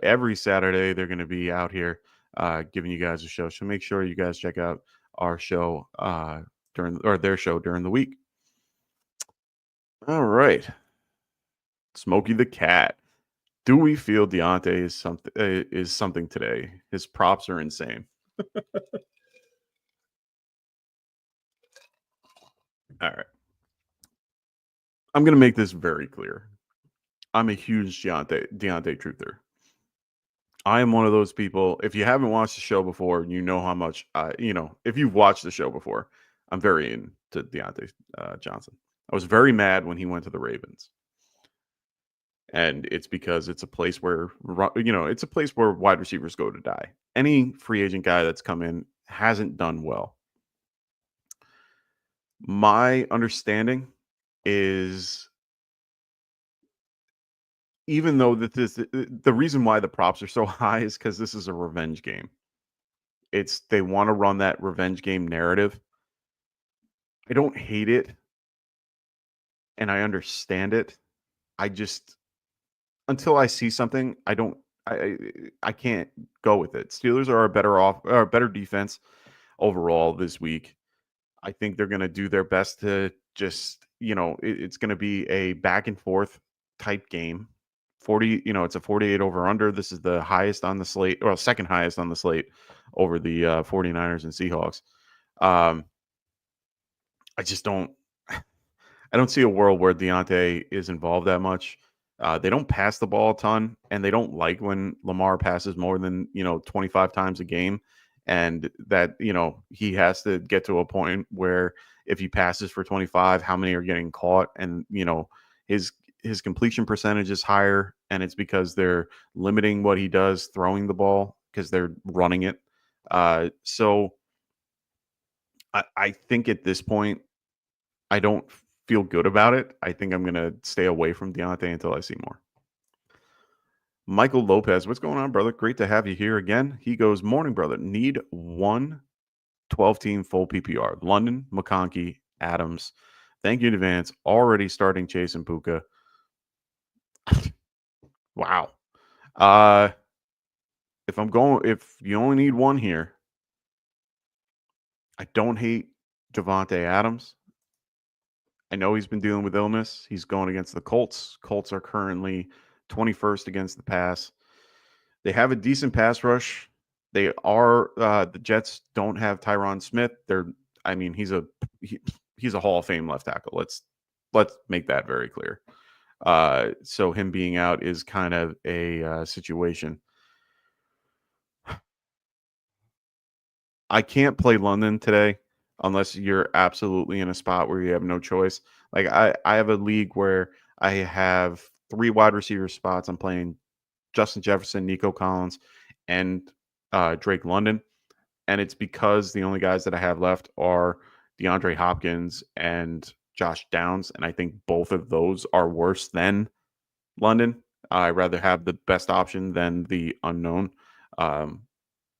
Every Saturday, they're going to be out here giving you guys a show. So make sure you guys check out our show their show during the week. All right. Smokey the Cat. Do we feel Deontay is something today? His props are insane. All right. I'm going to make this very clear. I'm a huge Deontay truther. I am one of those people. If you haven't watched the show before, you know how much, if you've watched the show before, I'm very into Deontay Johnson. I was very mad when he went to the Ravens. And it's because it's a place where, wide receivers go to die. Any free agent guy that's come in hasn't done well. My understanding is, even though the reason why the props are so high is because this is a revenge game. They want to run that revenge game narrative. I don't hate it, and I understand it. I just, until I see something, I can't go with it. Steelers are a better defense overall this week. I think they're going to do their best to just, it's going to be a back and forth type game 40, it's a 48 over under. This is the highest on the slate, or second highest on the slate over the 49ers and Seahawks. I just don't I don't see a world where Deontay is involved that much. They don't pass the ball a ton, and they don't like when Lamar passes more than 25 times a game, and that he has to get to a point where if he passes for 25, how many are getting caught, and his completion percentage is higher, and it's because they're limiting what he does throwing the ball because they're running it. So I think at this point, I don't feel good about it. I think I'm going to stay away from Deontay until I see more. Michael Lopez, what's going on, brother? Great to have you here again. He goes, morning, brother. Need one 12-team full PPR. London, McConkey, Adams. Thank you in advance. Already starting Chase and Puka. Wow. If you only need one here, I don't hate Javonte Adams. I know he's been dealing with illness. He's going against the Colts. Colts are currently 21st against the pass. They have a decent pass rush. They are the Jets don't have Tyron Smith. He's a Hall of Fame left tackle. Let's make that very clear. So him being out is kind of a situation. I can't play London today unless you're absolutely in a spot where you have no choice. Like I have a league where I have 3 wide receiver spots. I'm playing Justin Jefferson, Nico Collins, and Drake London. And it's because the only guys that I have left are DeAndre Hopkins and Josh Downs. And I think both of those are worse than London. I'd rather have the best option than the unknown.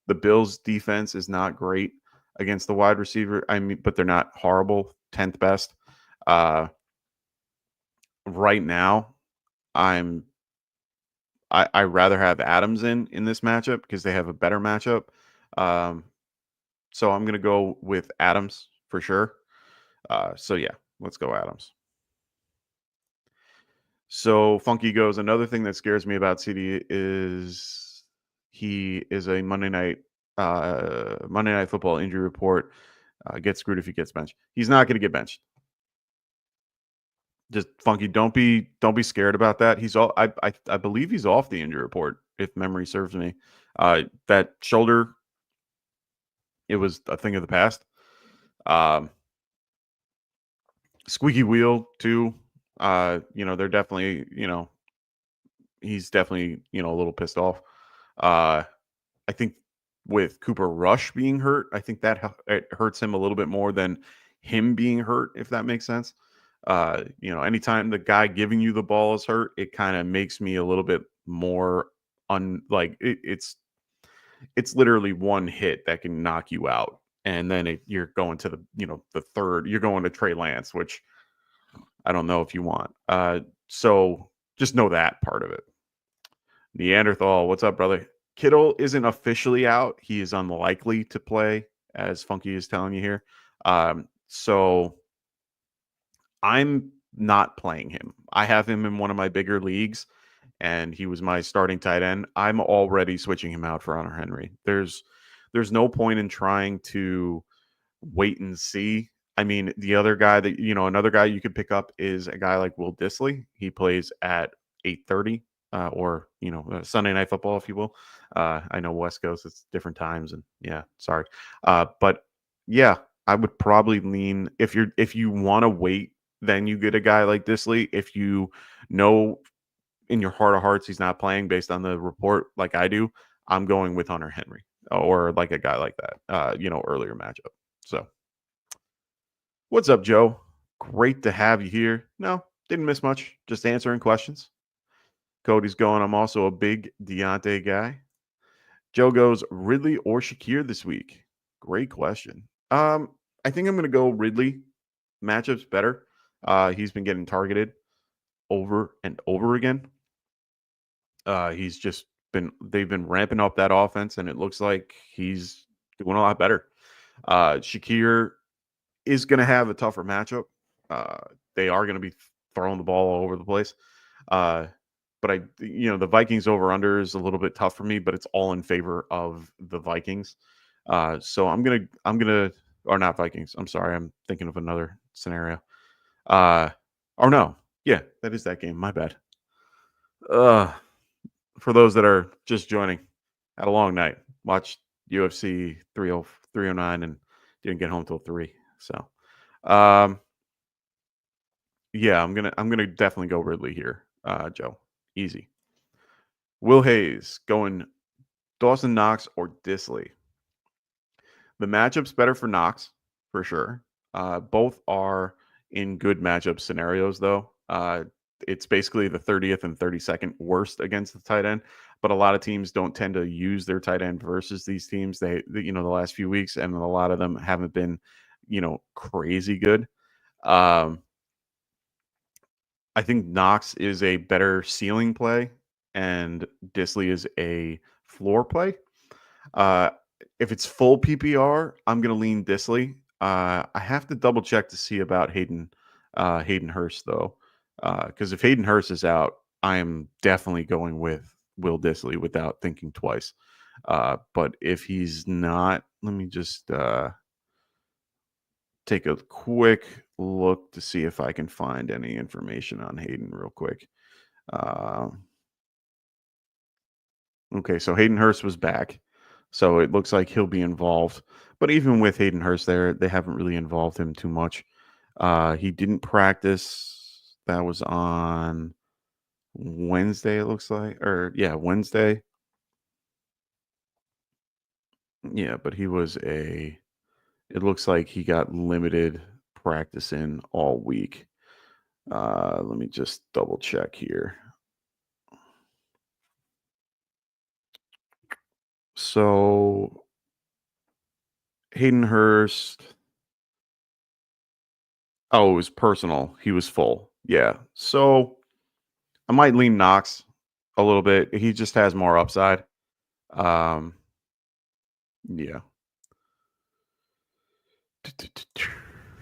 The Bills' defense is not great against the wide receiver. But they're not horrible. 10th best. Right now, I rather have Adams in this matchup because they have a better matchup. So I'm going to go with Adams for sure. So yeah, let's go Adams. So Funky goes, another thing that scares me about CD is he is a Monday night football injury report. Get screwed if he gets benched. He's not going to get benched. Just Funky, don't be scared about that. He's all I believe he's off the injury report if memory serves me. That shoulder, it was a thing of the past. Squeaky wheel too. They're definitely, he's definitely, a little pissed off. I think with Cooper Rush being hurt, I think that it hurts him a little bit more than him being hurt, if that makes sense. Anytime the guy giving you the ball is hurt, it kind of makes me a little bit more it's literally one hit that can knock you out. And then you're going to the third, you're going to Trey Lance, which I don't know if you want. So just know that part of it. Neanderthal, what's up, brother? Kittle isn't officially out. He is unlikely to play, as Funky is telling you here. So I'm not playing him. I have him in one of my bigger leagues, and he was my starting tight end. I'm already switching him out for Hunter Henry. There's no point in trying to wait and see. I mean, the other guy that, another guy you could pick up is a guy like Will Dissly. He plays at 8:30 or, Sunday Night Football, if you will. I know West Coast, it's different times, and yeah, sorry. But yeah, I would probably lean, if you want to wait, then you get a guy like Dissly. If you know in your heart of hearts he's not playing based on the report like I do, I'm going with Hunter Henry or like a guy like that, earlier matchup. So what's up, Joe? Great to have you here. No, didn't miss much. Just answering questions. Cody's going, I'm also a big Deontay guy. Joe goes, Ridley or Shakir this week? Great question. I think I'm going to go Ridley. Matchup's better. He's been getting targeted over and over again. They've been ramping up that offense, and it looks like he's doing a lot better. Shakir is going to have a tougher matchup. They are going to be throwing the ball all over the place. But but the Vikings over under is a little bit tough for me, but it's all in favor of the Vikings. So I'm gonna, or not Vikings. I'm sorry, I'm thinking of another scenario. Or no, yeah, that is that game. My bad. For those that are just joining, had a long night. Watched UFC 309 and didn't get home till 3. So, yeah, I'm gonna definitely go Ridley here, Joe. Easy. Will Hayes going Dawson Knox or Disley. The matchup's better for Knox for sure. Both are in good matchup scenarios though. It's basically the 30th and 32nd worst against the tight end, but a lot of teams don't tend to use their tight end versus these teams. The last few weeks, and a lot of them haven't been, crazy good. I think Knox is a better ceiling play, and Disley is a floor play. If it's full PPR, I'm going to lean Disley. I have to double check to see about Hayden Hurst though, because if Hayden Hurst is out, I am definitely going with Will Disley without thinking twice. But if he's not, let me just take a quick look to see if I can find any information on Hayden real quick. Okay, so Hayden Hurst was back. So it looks like he'll be involved. But even with Hayden Hurst there, they haven't really involved him too much. He didn't practice. That was on Wednesday, it looks like. Wednesday. Yeah, but it looks like he got limited practice in all week. Let me just double check here. So Hayden Hurst. Oh, it was personal. He was full. Yeah. So I might lean Knox a little bit. He just has more upside. Yeah.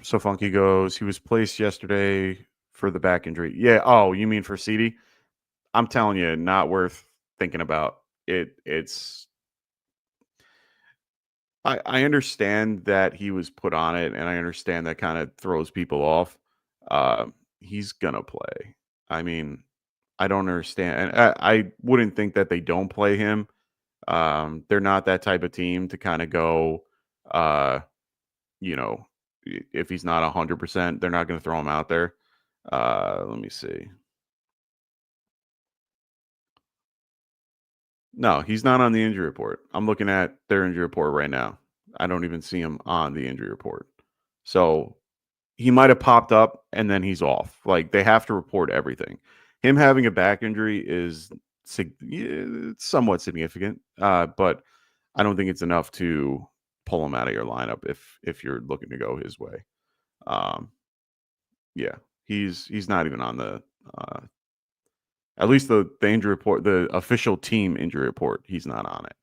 So Funky goes, he was placed yesterday for the back injury. Yeah. Oh, you mean for CD? I'm telling you, not worth thinking about. I understand that he was put on it, and I understand that kind of throws people off. He's gonna play. I mean, I don't understand. And I wouldn't think that they don't play him. They're not that type of team to kind of go, you know, if he's not 100%, they're not going to throw him out there. Let me see. No, he's not on the injury report. I'm looking at their injury report right now. I don't even see him on the injury report. So he might have popped up and then he's off. Like they have to report everything. Him having a back injury is it's somewhat significant, but I don't think it's enough to pull him out of your lineup if you're looking to go his way. Yeah, he's not even on the at least the injury report, the official team injury report. He's not on it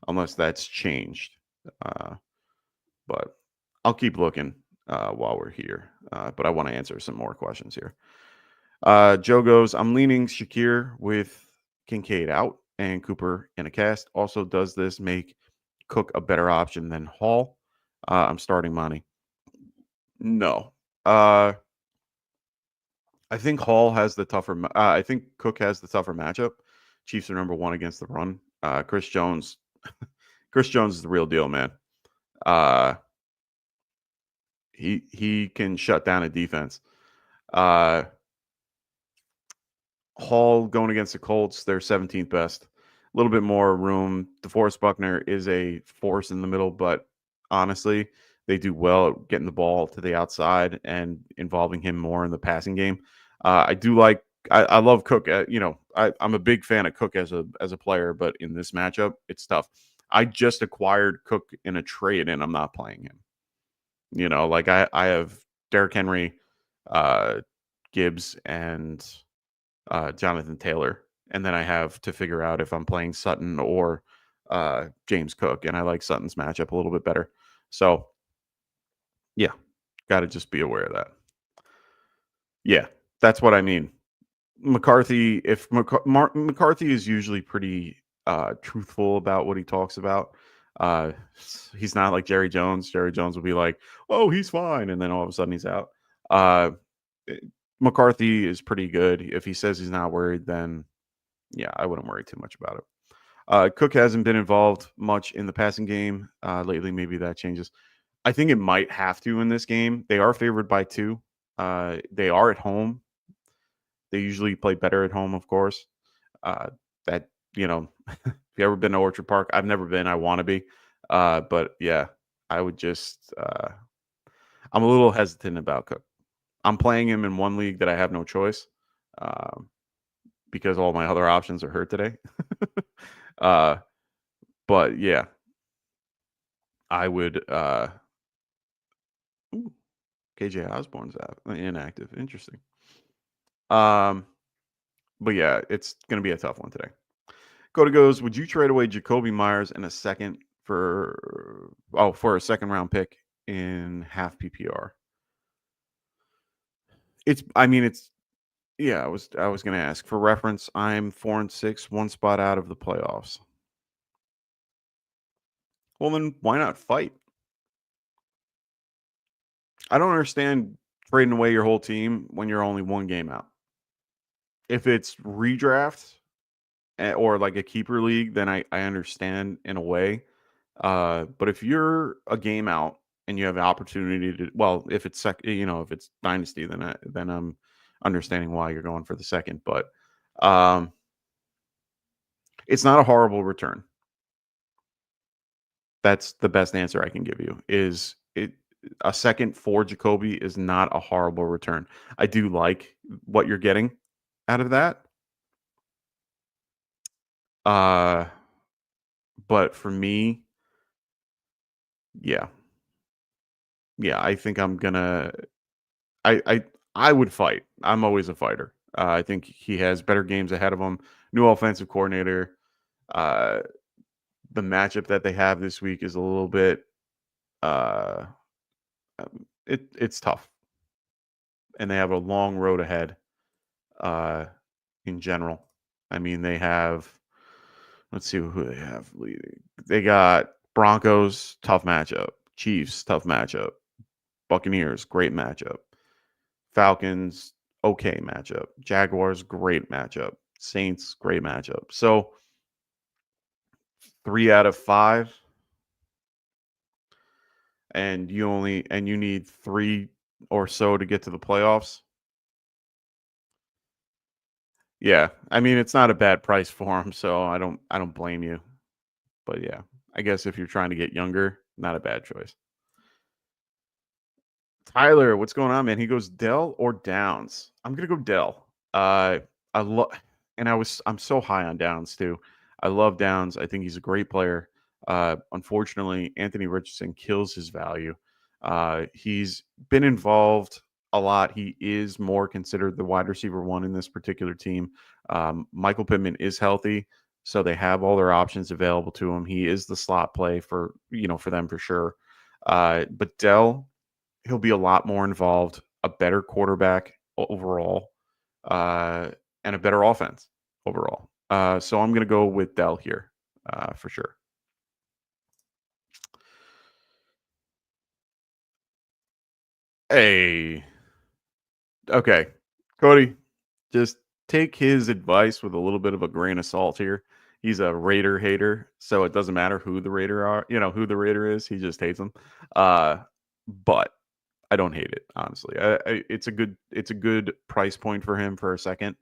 unless that's changed. But I'll keep looking while we're here. But I want to answer some more questions here. Joe goes, I'm leaning Shakir with Kincaid out and Cooper in a cast. Also, does this make Cook a better option than Hall? I'm starting Monty. No. I think Hall has the tougher. I think Cook has the tougher matchup. Chiefs are number 1 against the run. Chris Jones. Chris Jones is the real deal, man. He can shut down a defense. Hall going against the Colts, they're 17th best. A little bit more room. DeForest Buckner is a force in the middle, but honestly, they do well at getting the ball to the outside and involving him more in the passing game. I love Cook. I'm a big fan of Cook as a player, but in this matchup, it's tough. I just acquired Cook in a trade, and I'm not playing him. I have Derrick Henry, Gibbs, and Jonathan Taylor, and then I have to figure out if I'm playing Sutton or James Cook, and I like Sutton's matchup a little bit better. So, yeah, got to just be aware of that. Yeah, that's what I mean. McCarthy, if McCarthy is usually pretty truthful about what he talks about. He's not like Jerry Jones. Jerry Jones will be like, "Oh, he's fine," and then all of a sudden he's out. McCarthy is pretty good. If he says he's not worried, then yeah, I wouldn't worry too much about it. Cook hasn't been involved much in the passing game lately. Maybe that changes. I think it might have to in this game. They are favored by 2. They are at home. They usually play better at home, of course. That, if you ever been to Orchard Park, I've never been. I want to be. But yeah, I would just, I'm a little hesitant about Cook. I'm playing him in one league that I have no choice because all my other options are hurt today. But yeah, I would. KJ Osborne's out, inactive. Interesting. But yeah, it's going to be a tough one today. Coda goes, would you trade away Jacoby Myers and a second for a second round pick in half PPR? I was going to ask for reference. I'm 4-6, 1 spot out of the playoffs. Well, then why not fight? I don't understand trading away your whole team when you're only 1 game out. If it's redraft or like a keeper league, then I understand in a way. But if you're a game out and you have an opportunity to, well, if it's if it's dynasty, then I'm understanding why you're going for the second. But it's not a horrible return. That's the best answer I can give you. Is it a second for Jacoby is not a horrible return. I do like what you're getting out of that. But for me, yeah, I think I'm gonna. I would fight. I'm always a fighter. I think he has better games ahead of him. New offensive coordinator. The matchup that they have this week is a little bit. It's tough, and they have a long road ahead. In general, I mean, they have. Let's see who they have leading. They got Broncos, tough matchup. Chiefs, tough matchup. Buccaneers, great matchup. Falcons, okay matchup. Jaguars, great matchup. Saints, great matchup. So 3 out of 5, and you need 3 or so to get to the playoffs. Yeah, I mean, it's not a bad price for him, so I don't blame you. But yeah, I guess if you're trying to get younger, not a bad choice. Tyler, what's going on, man? He goes Dell or Downs. I'm gonna go Dell. I love, and I'm so high on Downs too. I love Downs. I think he's a great player. Unfortunately, Anthony Richardson kills his value. He's been involved a lot. He is more considered the wide receiver 1 in this particular team. Michael Pittman is healthy, so they have all their options available to him. He is the slot play for them for sure. But Dell, he'll be a lot more involved, a better quarterback overall, and a better offense overall. So I'm going to go with Dell here for sure. Hey, okay, Cody, just take his advice with a little bit of a grain of salt here. He's a Raider hater, so it doesn't matter who the Raider is. He just hates them. But I don't hate it, honestly. It's a good price point for him for a second.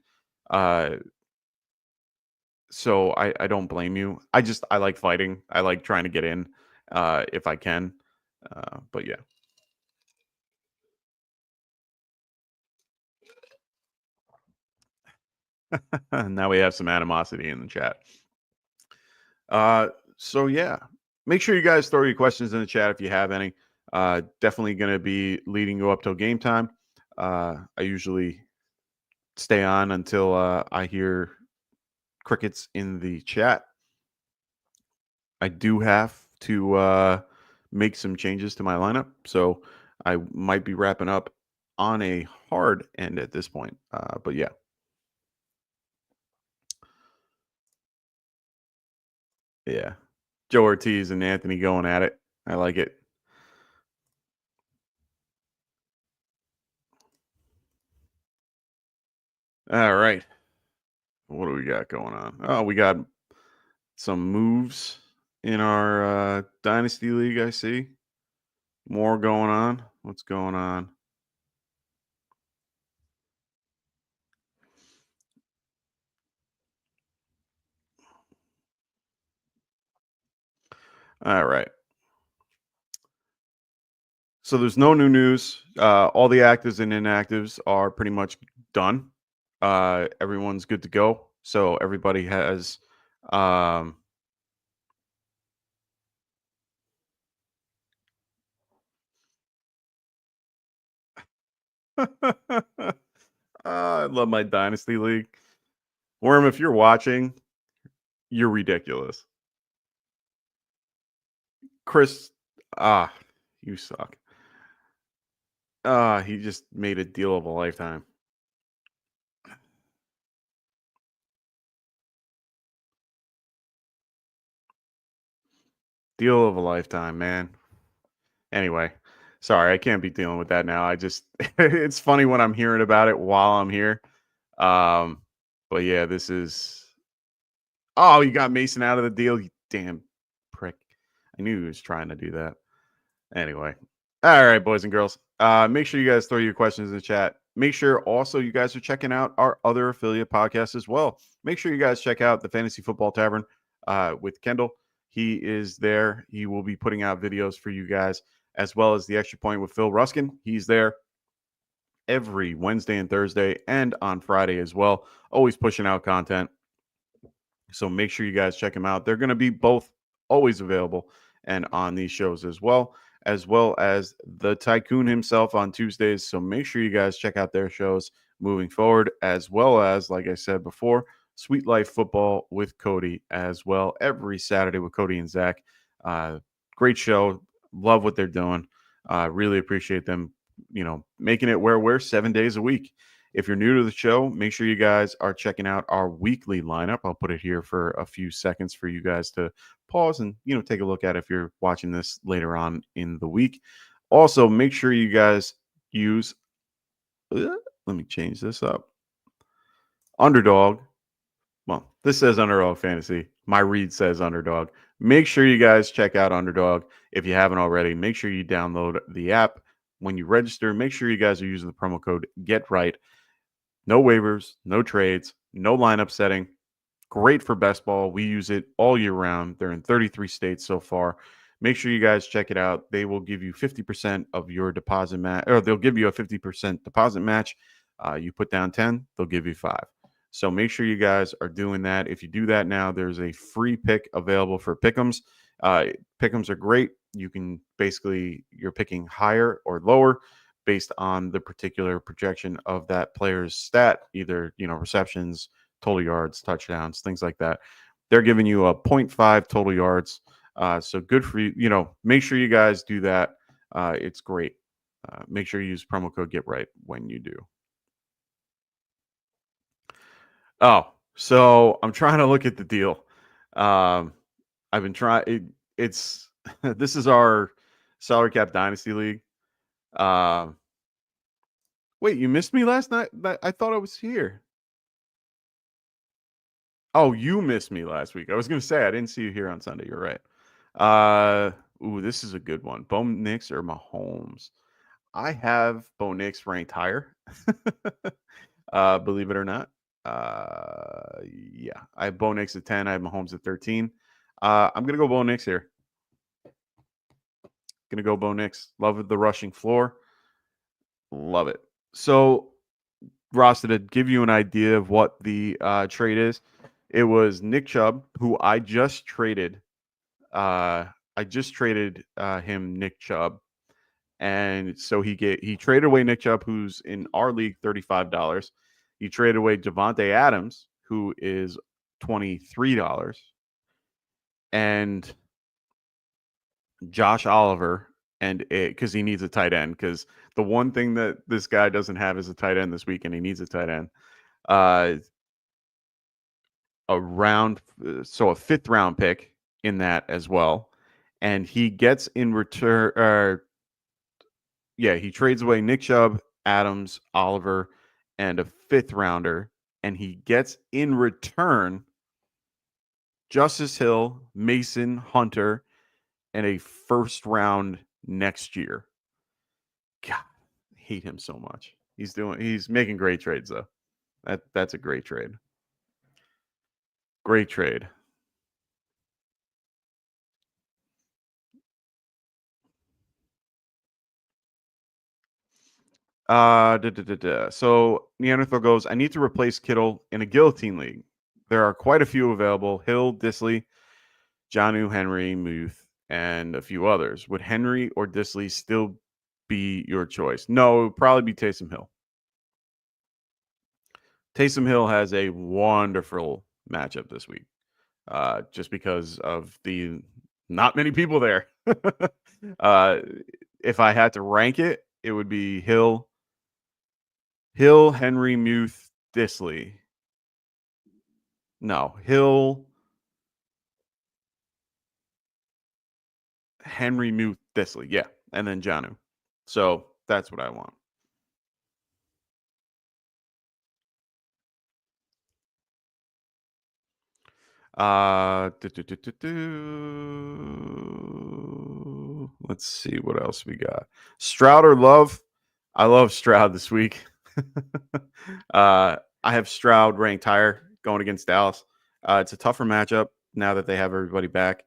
So I don't blame you. I like fighting. I like trying to get in if I can. But yeah. Now we have some animosity in the chat. So yeah. Make sure you guys throw your questions in the chat if you have any. Definitely going to be leading you up till game time. I usually stay on until I hear crickets in the chat. I do have to make some changes to my lineup, so I might be wrapping up on a hard end at this point. But yeah. Yeah. Joe Ortiz and Anthony going at it. I like it. All right. What do we got going on? Oh, we got some moves in our Dynasty League, I see. More going on. What's going on? All right. So there's no new news. All the actives and inactives are pretty much done. Everyone's good to go. So everybody has I love my Dynasty League. Worm, if you're watching, you're ridiculous. Chris, you suck. He just made a deal of a lifetime. Deal of a lifetime, man. Anyway, sorry, I can't be dealing with that now. I just it's funny when I'm hearing about it while I'm here. But yeah, this is you got Mason out of the deal, you damn prick. I knew he was trying to do that. Anyway. All right, boys and girls. Make sure you guys throw your questions in the chat. Make sure also you guys are checking out our other affiliate podcasts as well. Make sure you guys check out the Fantasy Football Tavern with Kendall. He is there. He will be putting out videos for you guys, as well as the Extra Point with Phil Ruskin. He's there every Wednesday and Thursday and on Friday as well. Always pushing out content. So make sure you guys check him out. They're going to be both always available and on these shows as well as the Tycoon himself on Tuesdays. So make sure you guys check out their shows moving forward, as well as, like I said before, Sweet Life Football with Cody as well every Saturday with Cody and Zach. Great show. Love what they're doing. Really appreciate them, making it where we're 7 days a week. If you're new to the show, make sure you guys are checking out our weekly lineup. I'll put it here for a few seconds for you guys to pause and, take a look at if you're watching this later on in the week. Also, make sure you guys use, let me change this up. Underdog. Well, this says Underdog Fantasy. My read says Underdog. Make sure you guys check out Underdog. If you haven't already, make sure you download the app. When you register, make sure you guys are using the promo code GETRIGHT. No waivers, no trades, no lineup setting. Great for best ball. We use it all year round. They're in 33 states so far. Make sure you guys check it out. They will give you 50% of your deposit match, or they'll give you a 50% deposit match. You put down 10, they'll give you 5. So make sure you guys are doing that. If you do that now, there's a free pick available for pick'ems. Pick'ems are great. You can you're picking higher or lower based on the particular projection of that player's stat, either, receptions, total yards, touchdowns, things like that. They're giving you a 0.5 total yards. So good for you. Make sure you guys do that. It's great. Make sure you use promo code GETRIGHT when you do. Oh, so I'm trying to look at the deal. I've been trying. It's this is our salary cap dynasty league. Wait, you missed me last night? I thought I was here. Oh, you missed me last week. I was going to say I didn't see you here on Sunday. You're right. This is a good one. Bo Nix or Mahomes? I have Bo Nix ranked higher. Believe it or not. Yeah, I have Bo Nix at 10. I have Mahomes at 13. I'm going to go Bo Nix here. Going to go Bo Nix. Love the rushing floor. Love it. So, Ross, to give you an idea of what the trade is, it was Nick Chubb, who I just traded. I just traded him Nick Chubb, and so he traded away Nick Chubb, who's in our league $35. He traded away Javonte Adams, who is $23, and Josh Oliver, and because he needs a tight end, because the one thing that this guy doesn't have is a tight end this week, and he needs a tight end. A 5th round pick in that as well. And he gets in return, he trades away Nick Chubb, Adams, Oliver, and a 5th rounder. And he gets in return Justice Hill, Mason, Hunter, and a 1st round next year. God, I hate him so much. He's making great trades though. That's a great trade. Great trade. So Neanderthal goes, I need to replace Kittle in a guillotine league. There are quite a few available. Hill, Disley, Jonnu, Henry, Muth, and a few others. Would Henry or Disley still be your choice? No, it would probably be Taysom Hill. Taysom Hill has a wonderful matchup this week, just because of the not many people there. If I had to rank it, it would be Hill, Henry, Muth, Disley. No, Hill, Henry, Muth, Disley. Yeah, and then Jonnu. So that's what I want. Let's see what else we got. Stroud or Love? I love Stroud this week. I have Stroud ranked higher going against Dallas. It's a tougher matchup now that they have everybody back.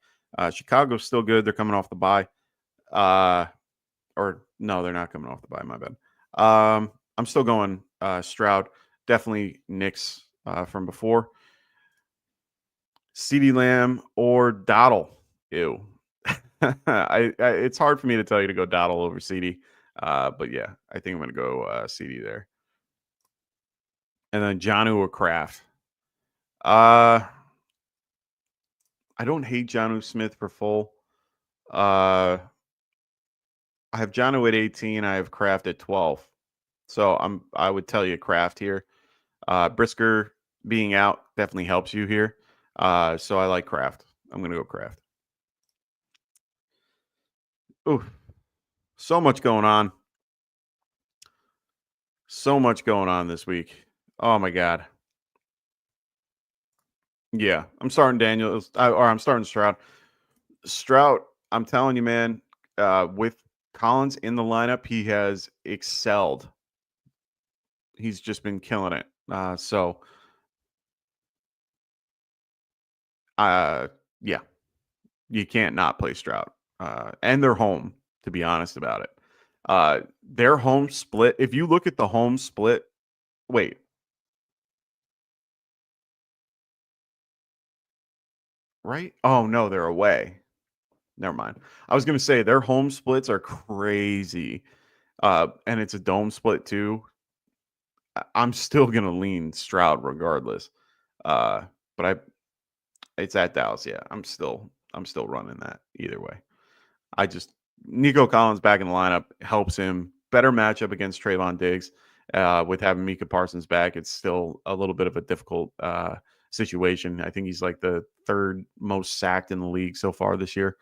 Chicago's still good. They're coming off the bye. Or no, they're not coming off the bye. My bad. I'm still going Stroud. Definitely Knicks from before. CeeDee Lamb or Dottle. Ew. It's hard for me to tell you to go Dottle over CeeDee. But yeah, I think I'm going to go CeeDee there. And then Jonnu or Kraft. I don't hate Jonnu Smith for full. I have Jonnu at 18. I have Kraft at 12. So I would tell you Kraft here. Brisker being out definitely helps you here. So I like Kraft. I'm going to go Kraft. Ooh, so much going on. So much going on this week. Oh my God. Yeah, I'm starting Daniels, or I'm starting Stroud. Stroud, I'm telling you, man, with Collins in the lineup, he has excelled. He's just been killing it. Yeah, you can't not play Stroud. And they're home, to be honest about it. Their home split, if you look at the home split, wait. Right? Oh, no, they're away. Never mind. I was going to say their home splits are crazy. And it's a dome split too. I'm still going to lean Stroud regardless. But it's at Dallas. Yeah, I'm still running that either way. Nico Collins back in the lineup helps him. Better matchup against Trayvon Diggs. With having Micah Parsons back, it's still a little bit of a difficult situation. I think he's like the 3rd most sacked in the league so far this year,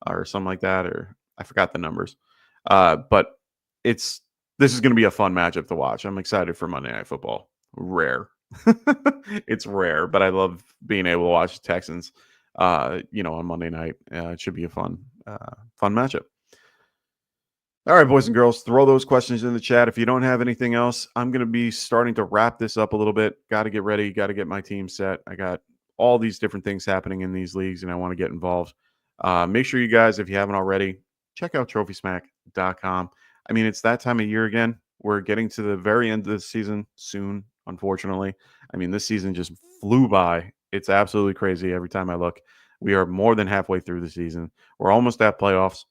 or something like that, or I forgot the numbers. But this is going to be a fun matchup to watch. I'm excited for Monday Night Football. Rare. It's rare, but I love being able to watch the Texans, on Monday night. It should be a fun matchup. All right, boys and girls, throw those questions in the chat. If you don't have anything else, I'm going to be starting to wrap this up a little bit. Got to get ready. Got to get my team set. I got all these different things happening in these leagues, and I want to get involved. Make sure you guys, if you haven't already, check out TrophySmack.com. I mean, it's that time of year again. We're getting to the very end of the season soon, unfortunately. I mean, this season just flew by. It's absolutely crazy every time I look. We are more than halfway through the season. We're almost at playoffs.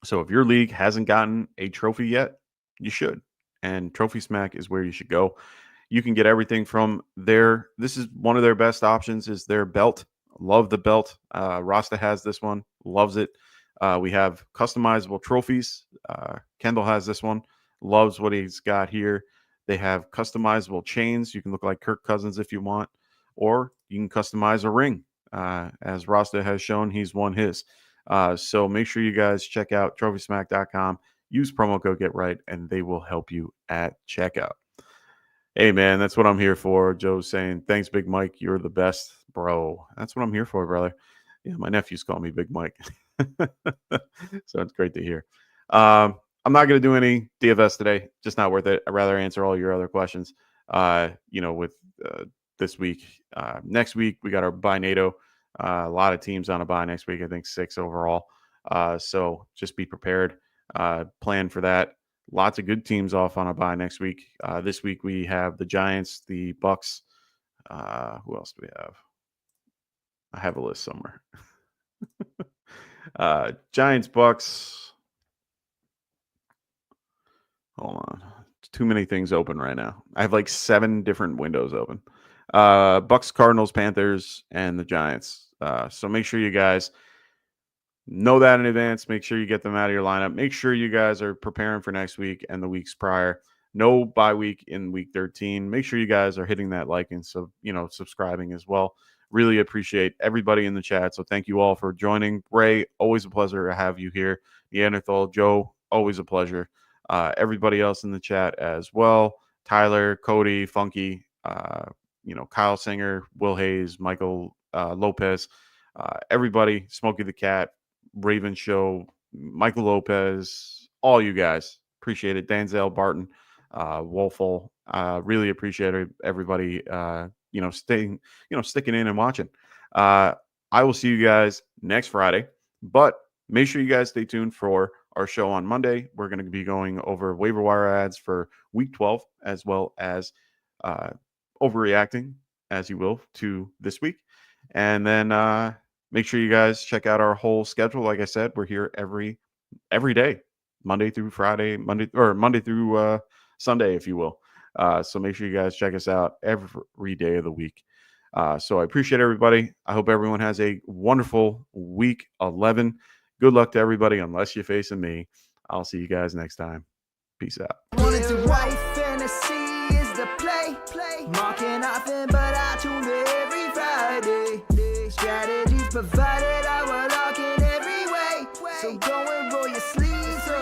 So if your league hasn't gotten a trophy yet, you should. And Trophy Smack is where you should go. You can get everything from there. This is one of their best options is their belt. Love the belt. Rasta has this one. Loves it. We have customizable trophies. Kendall has this one. Loves what he's got here. They have customizable chains. You can look like Kirk Cousins if you want. Or you can customize a ring. As Rasta has shown, he's won his. So make sure you guys check out trophysmack.com. Use promo code GetRight, and they will help you at checkout. Hey, man, that's what I'm here for. Joe's saying, thanks, Big Mike. You're the best, bro. That's what I'm here for, brother. Yeah, my nephews call me Big Mike. So it's great to hear. I'm not going to do any DFS today. Just not worth it. I'd rather answer all your other questions. With this week. Next week, we got our bye NATO. A lot of teams on a bye next week. I think 6 overall. So just be prepared. Plan for that. Lots of good teams off on a bye next week. This week we have the Giants, the Bucks. Who else do we have? I have a list somewhere. Giants, Bucks. Hold on. Too many things open right now. I have like 7 different windows open. Bucks, Cardinals, Panthers, and the Giants. So make sure you guys know that in advance. Make sure you get them out of your lineup. Make sure you guys are preparing for next week and the weeks prior. No bye week in week 13. Make sure you guys are hitting that like and subscribing as well. Really appreciate everybody in the chat. So thank you all for joining. Ray, always a pleasure to have you here. Neanderthal, Joe, always a pleasure. Everybody else in the chat as well. Tyler, Cody, Funky, Kyle Singer, Will Hayes, Michael Lopez, everybody, Smokey the Cat, Raven Show, Michael Lopez, all you guys. Appreciate it. Danzel Barton, Wolfel. Really appreciate everybody, sticking in and watching. I will see you guys next Friday, but make sure you guys stay tuned for our show on Monday. We're going to be going over waiver wire ads for week 12, as well as overreacting, as you will, to this week. And then make sure you guys check out our whole schedule. Like I said, we're here every day, Monday through Friday, Monday through Sunday, if you will. So make sure you guys check us out every day of the week. So I appreciate everybody. I hope everyone has a wonderful week 11. Good luck to everybody, unless you're facing me. I'll see you guys next time. Peace out. Wanted to write fantasy is the play. Marking often, but I tune in every Friday. Strategies provided.